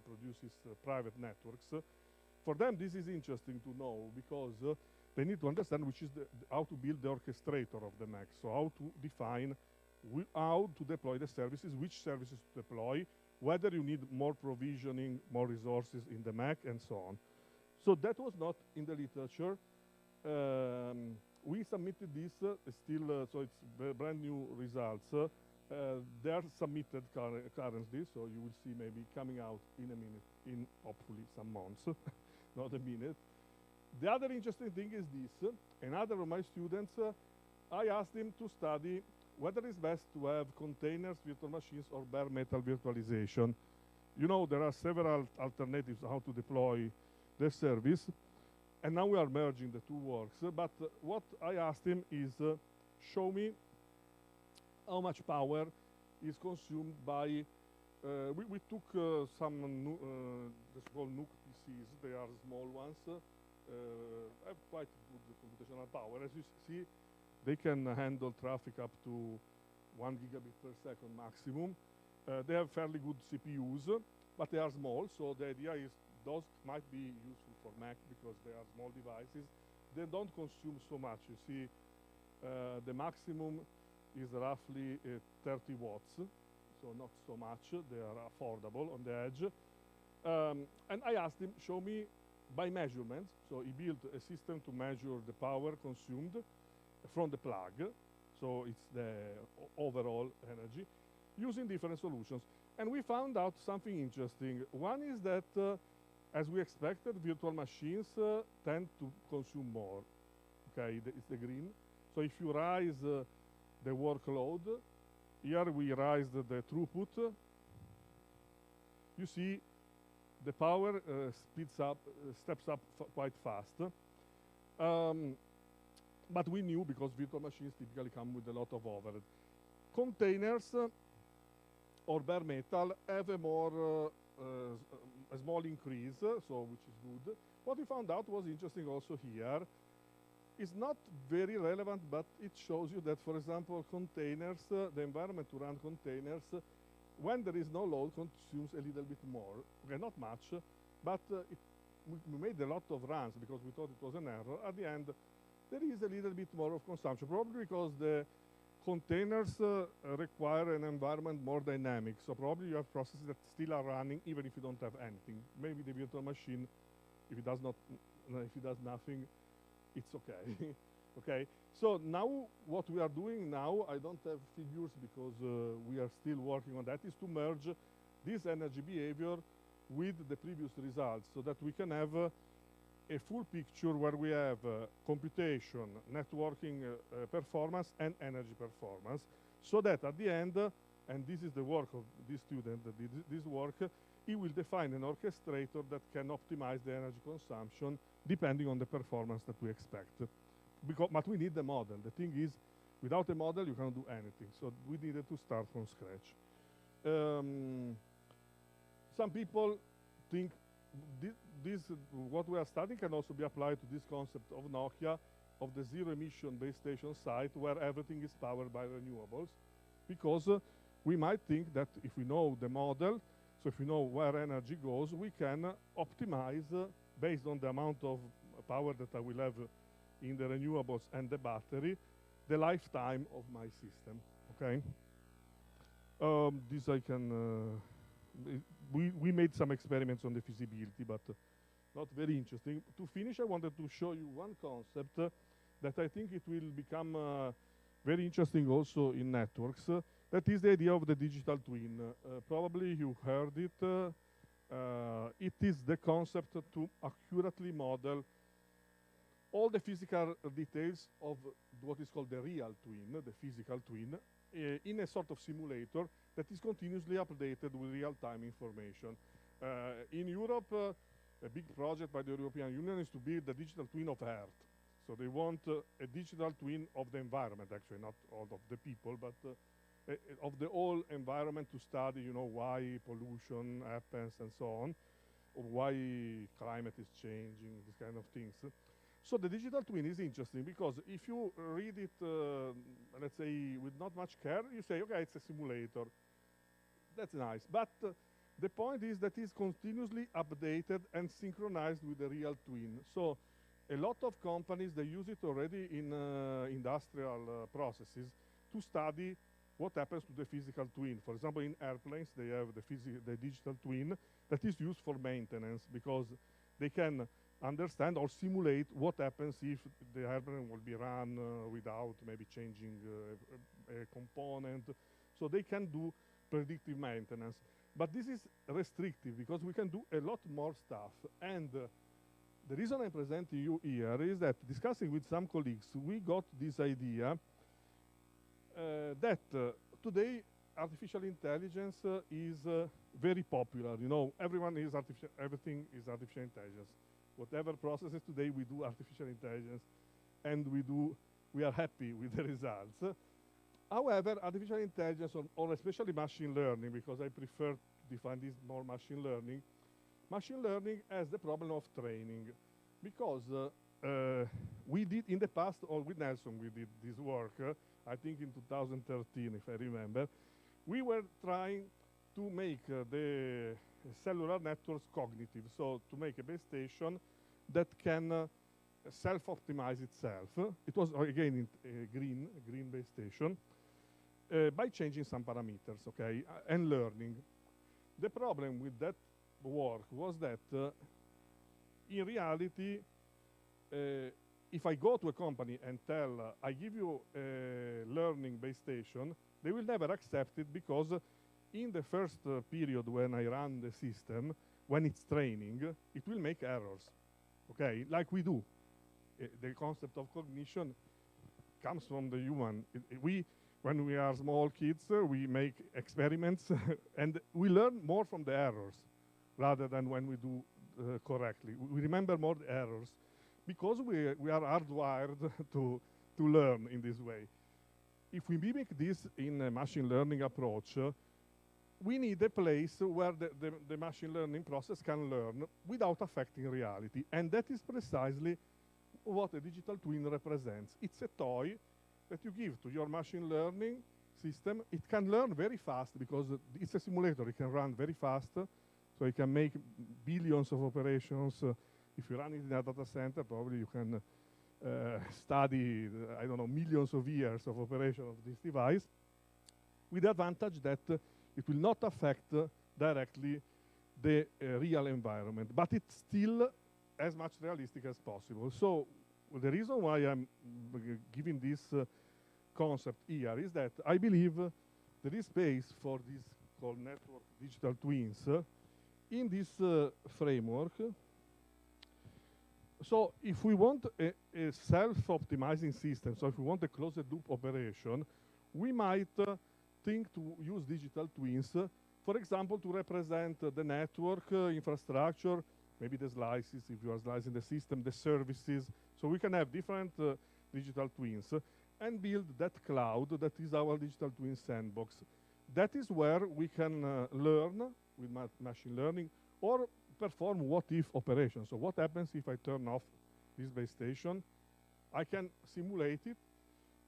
S2: produces private networks. For them, this is interesting to know because they need to understand which is how to build the orchestrator of the Mac. So how to define how to deploy the services, which services to deploy, whether you need more provisioning, more resources in the Mac, and so on. So that was not in the literature. We submitted this still, so it's brand new results. They are submitted currently, so you will see maybe coming out in a minute, in hopefully some months, not a minute. The other interesting thing is this. Another of my students, I asked him to study whether it's best to have containers, virtual machines, or bare metal virtualization. You know, there are several alternatives how to deploy the service, and now we are merging the two works. But what I asked him is, show me how much power is consumed by, we took some so-called NUC PCs. They are small ones, have quite good computational power. As you see, they can handle traffic up to 1 gigabit per second maximum. They have fairly good CPUs, but they are small, so the idea is those might be useful for Mac because they are small devices. They don't consume so much. You see, the maximum is roughly 30 watts, so not so much. They are affordable on the edge. And I asked him, show me by measurements. So he built a system to measure the power consumed from the plug. So it's the overall energy, using different solutions. And we found out something interesting. One is that As we expected, virtual machines tend to consume more. Okay, it's the green. So if you raise the workload, here we raise the throughput. You see the power steps up quite fast. But we knew, because virtual machines typically come with a lot of overhead. Containers or bare metal have a small increase, so which is good. What we found out was interesting also here. It's not very relevant, but it shows you that, for example, containers, the environment to run containers, when there is no load, consumes a little bit more. Okay, not much, but we made a lot of runs because we thought it was an error. At the end, there is a little bit more of consumption, probably because the containers require an environment more dynamic. So probably you have processes that still are running even if you don't have anything. Maybe the virtual machine, if it does nothing, it's okay. Okay. So now what we are doing now, I don't have figures because we are still working on that, is to merge this energy behavior with the previous results so that we can have a full picture where we have computation, networking performance, and energy performance, so that at the end, and this is the work of this student that did this work, he will define an orchestrator that can optimize the energy consumption depending on the performance that we expect. But we need the model. The thing is, without a model, you cannot do anything. So we needed to start from scratch. Some people think what we are studying can also be applied to this concept of Nokia, of the zero-emission base station site where everything is powered by renewables, because we might think that if we know the model, so if we know where energy goes, we can optimize based on the amount of power that I will have in the renewables and the battery, the lifetime of my system. Okay. This I can. We made some experiments on the feasibility, but not very interesting. To finish, I wanted to show you one concept that I think it will become very interesting also in networks. That is the idea of the digital twin. Probably you heard it. It is the concept to accurately model all the physical details of what is called the real twin, the physical twin, in a sort of simulator that is continuously updated with real-time information. In Europe, a big project by the European Union is to build the digital twin of Earth. So they want a digital twin of the environment, actually, not all of the people, but of the whole environment to study, why pollution happens and so on, or why climate is changing, these kind of things. So the digital twin is interesting because if you read it, let's say, with not much care, you say, okay, it's a simulator. That's nice. But the point is that it's continuously updated and synchronized with the real twin. So a lot of companies, they use it already in industrial processes to study what happens to the physical twin. For example, in airplanes, they have the digital twin that is used for maintenance because they can understand or simulate what happens if the airplane will be run without maybe changing a component. So they can do predictive maintenance. But this is restrictive because we can do a lot more stuff. And the reason I'm presenting you here is that discussing with some colleagues, we got this idea that today artificial intelligence is very popular. Everything is artificial intelligence. Whatever processes today, we do artificial intelligence, and we are happy with the results. However, artificial intelligence, or especially machine learning, because I prefer to define this more machine learning has the problem of training. Because we did in the past, or with Nelson, we did this work, I think in 2013, if I remember, we were trying to make the cellular networks cognitive, so to make a base station that can self-optimize itself. It was, again, a green base station, by changing some parameters, okay, and learning. The problem with that work was that, in reality, if I go to a company and tell, I give you a learning base station, they will never accept it because in the first period when I run the system, when it's training, it will make errors, okay, like we do. The concept of cognition comes from the human. When we are small kids, we make experiments and we learn more from the errors rather than when we do correctly. We remember more the errors because we are hardwired to learn in this way. If we mimic this in a machine learning approach, we need a place where the machine learning process can learn without affecting reality. And that is precisely what a digital twin represents. It's a toy that you give to your machine learning system. It can learn very fast because it's a simulator. It can run very fast, so it can make billions of operations. If you run it in a data center, probably you can study, I don't know, millions of years of operation of this device, with the advantage that it will not affect directly the real environment, but it's still as much realistic as possible. So the reason why I'm giving this concept here is that I believe there is space for this called network digital twins in this framework. So if we want a self-optimizing system, so if we want a closed-loop operation, we might think to use digital twins, for example, to represent the network infrastructure, maybe the slices, if you are slicing the system, the services. So we can have different digital twins and build that cloud that is our digital twin sandbox. That is where we can learn with machine learning or perform what-if operations. So what happens if I turn off this base station? I can simulate it.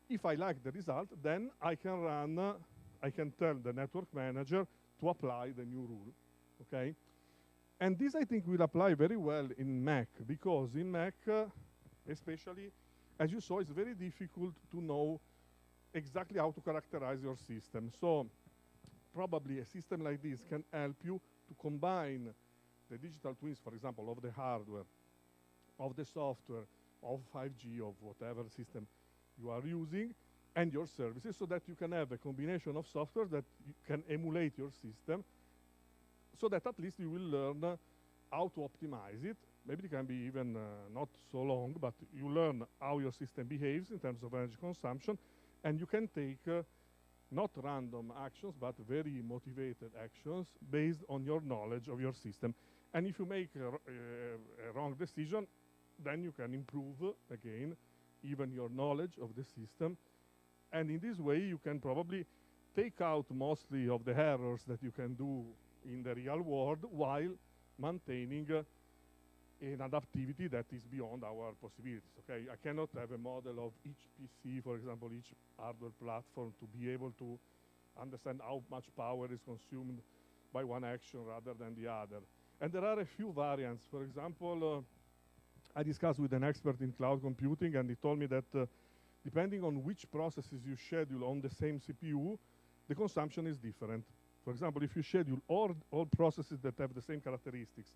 S2: If I like the result, then I can run, I can tell the network manager to apply the new rule, okay? And this, I think, will apply very well in Mac, because in Mac, especially, as you saw, it's very difficult to know exactly how to characterize your system. So probably a system like this can help you to combine the digital twins, for example, of the hardware, of the software, of 5G, of whatever system you are using, and your services, so that you can have a combination of software that you can emulate your system, so that at least you will learn how to optimize it. Maybe it can be even not so long, but you learn how your system behaves in terms of energy consumption, and you can take not random actions, but very motivated actions based on your knowledge of your system. And if you make a wrong decision, then you can improve, again, even your knowledge of the system. And in this way, you can probably take out mostly of the errors that you can do in the real world while maintaining an adaptivity that is beyond our possibilities, okay? I cannot have a model of each PC, for example, each hardware platform, to be able to understand how much power is consumed by one action rather than the other. And there are a few variants. For example, I discussed with an expert in cloud computing, and he told me that depending on which processes you schedule on the same CPU, the consumption is different. For example, if you schedule all processes that have the same characteristics,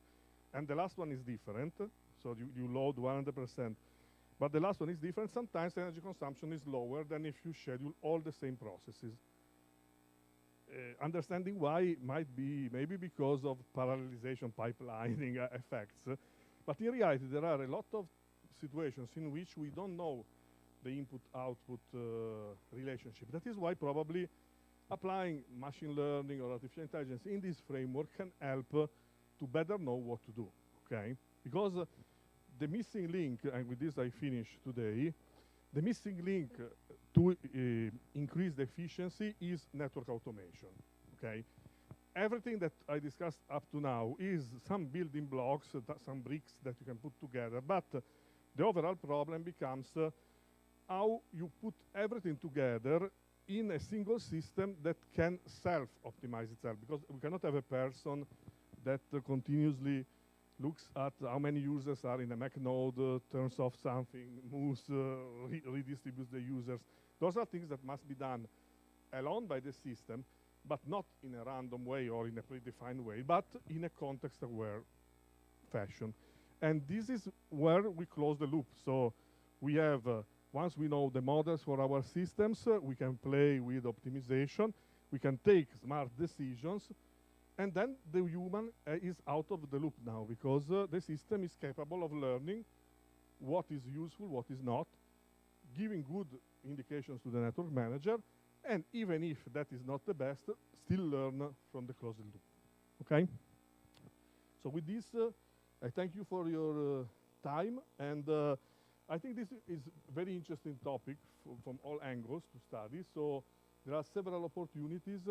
S2: and the last one is different, so you load 100%, but the last one is different, sometimes energy consumption is lower than if you schedule all the same processes. Understanding why might be maybe because of parallelization pipelining effects, but in reality there are a lot of situations in which we don't know the input-output relationship. That is why probably applying machine learning or artificial intelligence in this framework can help to better know what to do, okay? Because the missing link, and with this I finish today, the missing link to increase the efficiency is network automation, okay? Everything that I discussed up to now is some building blocks, some bricks that you can put together, but the overall problem becomes how you put everything together in a single system that can self-optimize itself, because we cannot have a person that continuously looks at how many users are in a Mac node, turns off something, moves, redistributes the users. Those are things that must be done alone by the system, but not in a random way or in a predefined way, but in a context-aware fashion. And this is where we close the loop. So we have, once we know the models for our systems, we can play with optimization, we can take smart decisions, And then the human is out of the loop now, because the system is capable of learning what is useful, what is not, giving good indications to the network manager, and even if that is not the best, still learn from the closed loop. Okay? So with this, I thank you for your time, and I think this is a very interesting topic from all angles to study. So there are several opportunities.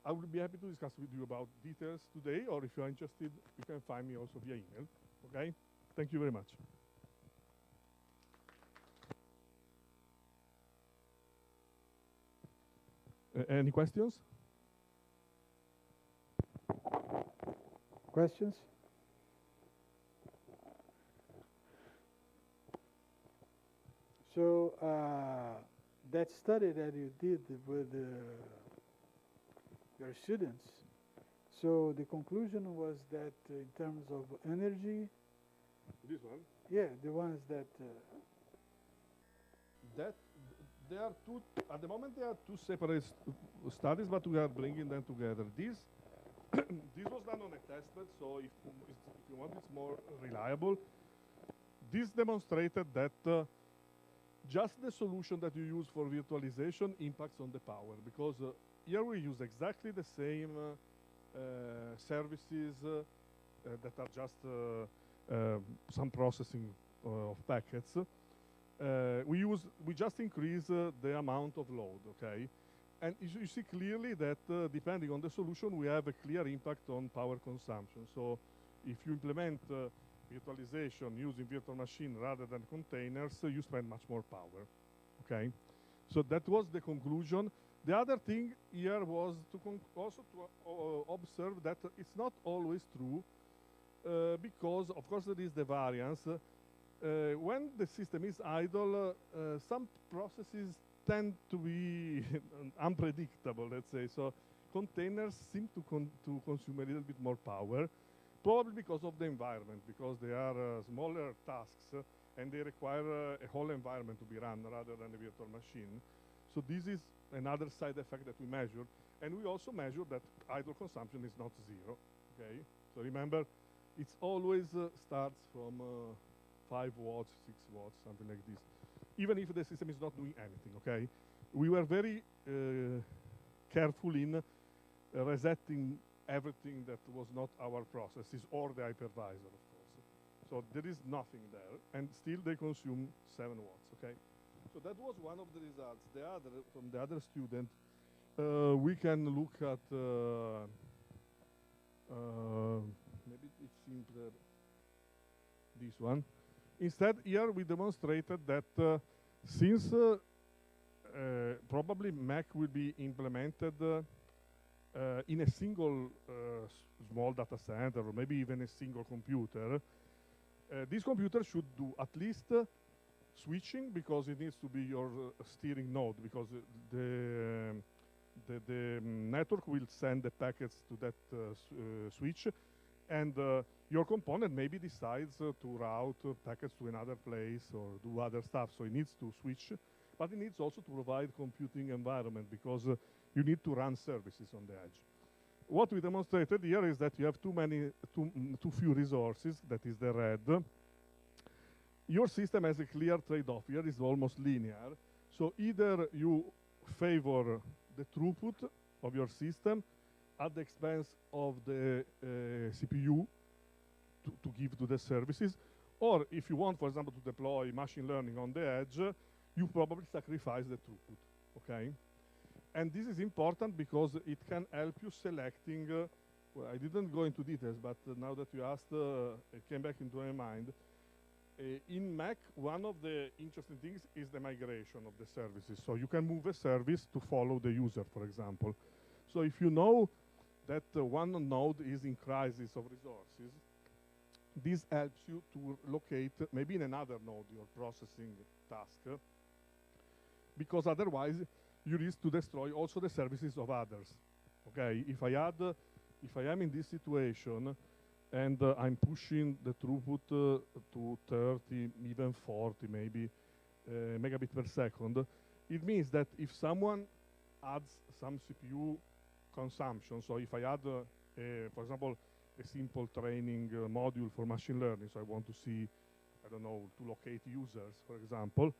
S2: I would be happy to discuss with you about details today, or if you are interested, you can find me also via email. Okay? Thank you very much. Any questions?
S1: Questions? So that study that you did with your students, so the conclusion was that in terms of energy,
S2: This one?
S1: yeah, the ones that
S2: That there are two, at the moment there are two separate studies, but we are bringing them together. This this was done on a testbed, so if you want it's more reliable. This demonstrated that just the solution that you use for virtualization impacts on the power, because here we use exactly the same services that are just some processing of packets. We just increase the amount of load, okay? And you see clearly that depending on the solution, we have a clear impact on power consumption. So if you implement virtualization using virtual machine rather than containers, you spend much more power, okay? So that was the conclusion. The other thing here was to also to observe that it's not always true, because of course there is the variance. When the system is idle, some processes tend to be unpredictable, let's say. So containers seem to consume a little bit more power, probably because of the environment, because they are smaller tasks and they require a whole environment to be run rather than a virtual machine. So this is another side effect that we measured. And we also measured that idle consumption is not zero, okay? So remember, it's always starts from 5 watts, 6 watts, something like this, even if the system is not doing anything, okay? We were very careful in resetting everything that was not our processes or the hypervisor, of course. So there is nothing there, and still they consume 7 watts, okay? So that was one of the results. The other, from the other student, we can look at, maybe it's simpler, this one. Instead, here we demonstrated that since probably Mac will be implemented in a single small data center, or maybe even a single computer, this computer should do at least switching, because it needs to be your steering node, because the network will send the packets to that switch, and your component maybe decides to route packets to another place or do other stuff, so it needs to switch, but it needs also to provide computing environment, because you need to run services on the edge. What we demonstrated here is that you have too few resources, that is the red. Your system has a clear trade-off. Here is almost linear. So either you favor the throughput of your system at the expense of the CPU to give to the services, or if you want, for example, to deploy machine learning on the edge, you probably sacrifice the throughput, okay? And this is important because it can help you selecting, well, I didn't go into details, but now that you asked, it came back into my mind. In Mac, one of the interesting things is the migration of the services. So you can move a service to follow the user, for example. So if you know that one node is in crisis of resources, this helps you to locate maybe in another node your processing task, because otherwise you risk to destroy also the services of others. Okay, if I am in this situation and I'm pushing the throughput to 30, even 40 maybe megabit per second, it means that if someone adds some CPU consumption, so if I add for example, a simple training module for machine learning. So I want to see, I don't know, to locate users, for example.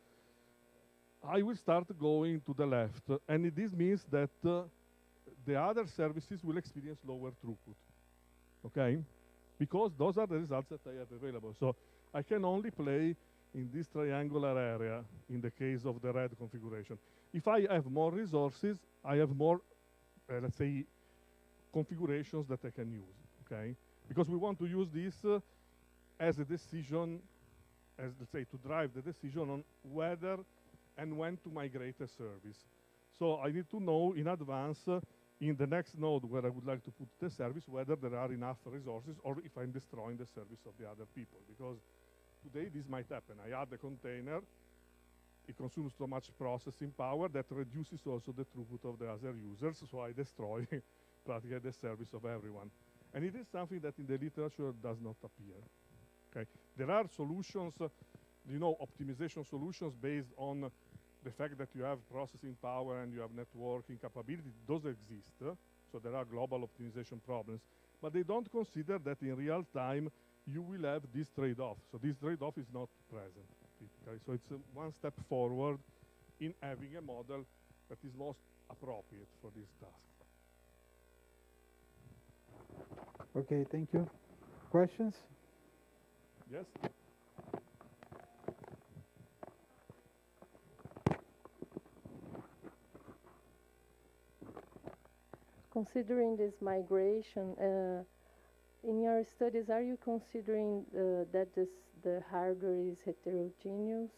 S2: I will start going to the left, and this means that the other services will experience lower throughput, okay? Because those are the results that I have available. So I can only play in this triangular area in the case of the red configuration. If I have more resources, I have more, let's say, configurations that I can use, okay? Because we want to use this as a decision, as let's say, to drive the decision on whether and when to migrate a service. So I need to know in advance in the next node where I would like to put the service, whether there are enough resources or if I'm destroying the service of the other people. Because today this might happen. I add a container, it consumes so much processing power that reduces also the throughput of the other users, so I destroy practically the service of everyone. And it is something that in the literature does not appear. Okay? There are solutions, optimization solutions based on the fact that you have processing power and you have networking capability. Those exist, so there are global optimization problems. But they don't consider that in real time you will have this trade-off. So this trade-off is not present, typically. So it's one step forward in having a model that is most appropriate for this task.
S1: Okay, thank you. Questions?
S2: Yes?
S3: Considering this migration, in your studies, are you considering that the hardware is heterogeneous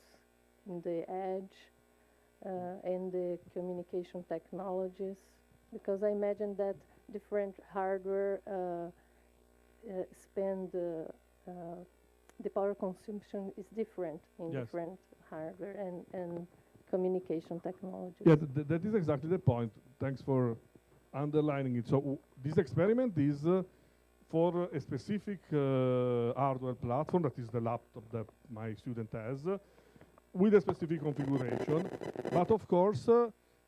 S3: in the edge and the communication technologies? Because I imagine that different hardware the power consumption is different in different hardware and communication technologies.
S2: Yeah, that is exactly the point. Thanks for underlining it. So this experiment is for a specific hardware platform, that is the laptop that my student has, with a specific configuration. But of course,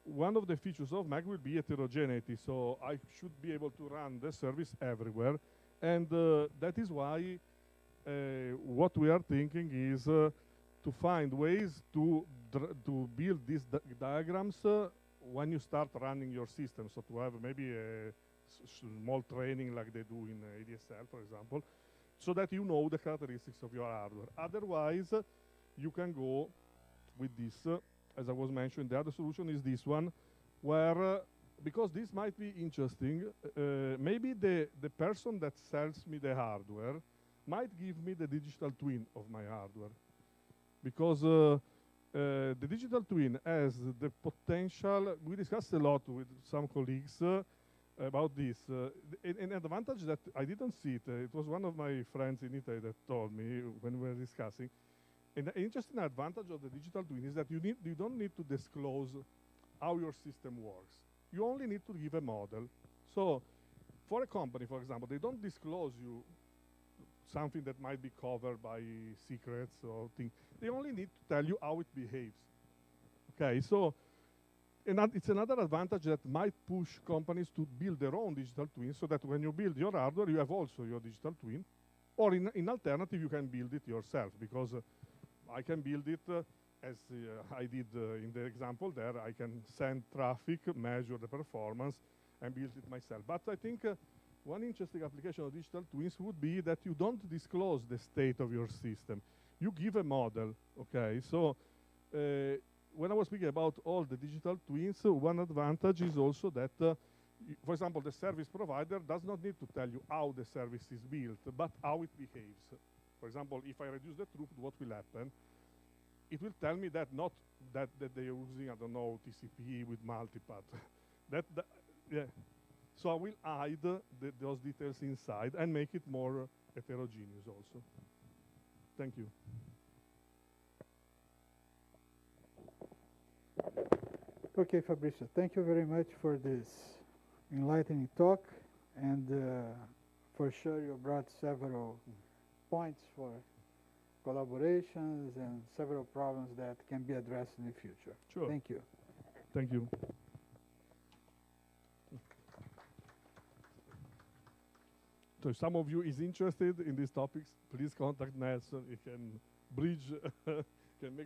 S2: one of the features of Mac will be heterogeneity. So I should be able to run the service everywhere. And that is why what we are thinking is to find ways to build these diagrams when you start running your system. So to have maybe a small training like they do in ADSL, for example, so that you know the characteristics of your hardware. Otherwise, you can go with this. As I was mentioning, the other solution is this one, where, because this might be interesting, maybe the person that sells me the hardware might give me the digital twin of my hardware. Because the digital twin has the potential, we discussed a lot with some colleagues about this. An advantage that I didn't see it was one of my friends in Italy that told me when we were discussing. An interesting advantage of the digital twin is that you don't need to disclose how your system works. You only need to give a model. So for a company, for example, they don't disclose you something that might be covered by secrets or things. They only need to tell you how it behaves. Okay, so it's another advantage that might push companies to build their own digital twin, so that when you build your hardware, you have also your digital twin. Or in alternative, you can build it yourself, because I can build it as I did in the example there. I can send traffic, measure the performance, and build it myself. But I think one interesting application of digital twins would be that you don't disclose the state of your system. You give a model, okay? So when I was speaking about all the digital twins, one advantage is also that, for example, the service provider does not need to tell you how the service is built, but how it behaves. For example, if I reduce the throughput, what will happen? It will tell me that not that they're using, I don't know, TCP with multipath. Yeah. So I will hide those details inside and make it more heterogeneous also. Thank you.
S1: Okay, Fabrizio, thank you very much for this enlightening talk, and for sure you brought several points for collaborations and several problems that can be addressed in the future.
S2: Sure.
S1: Thank you.
S2: Thank you. so if some of you is interested in these topics, please contact Nelson. He can bridge, can make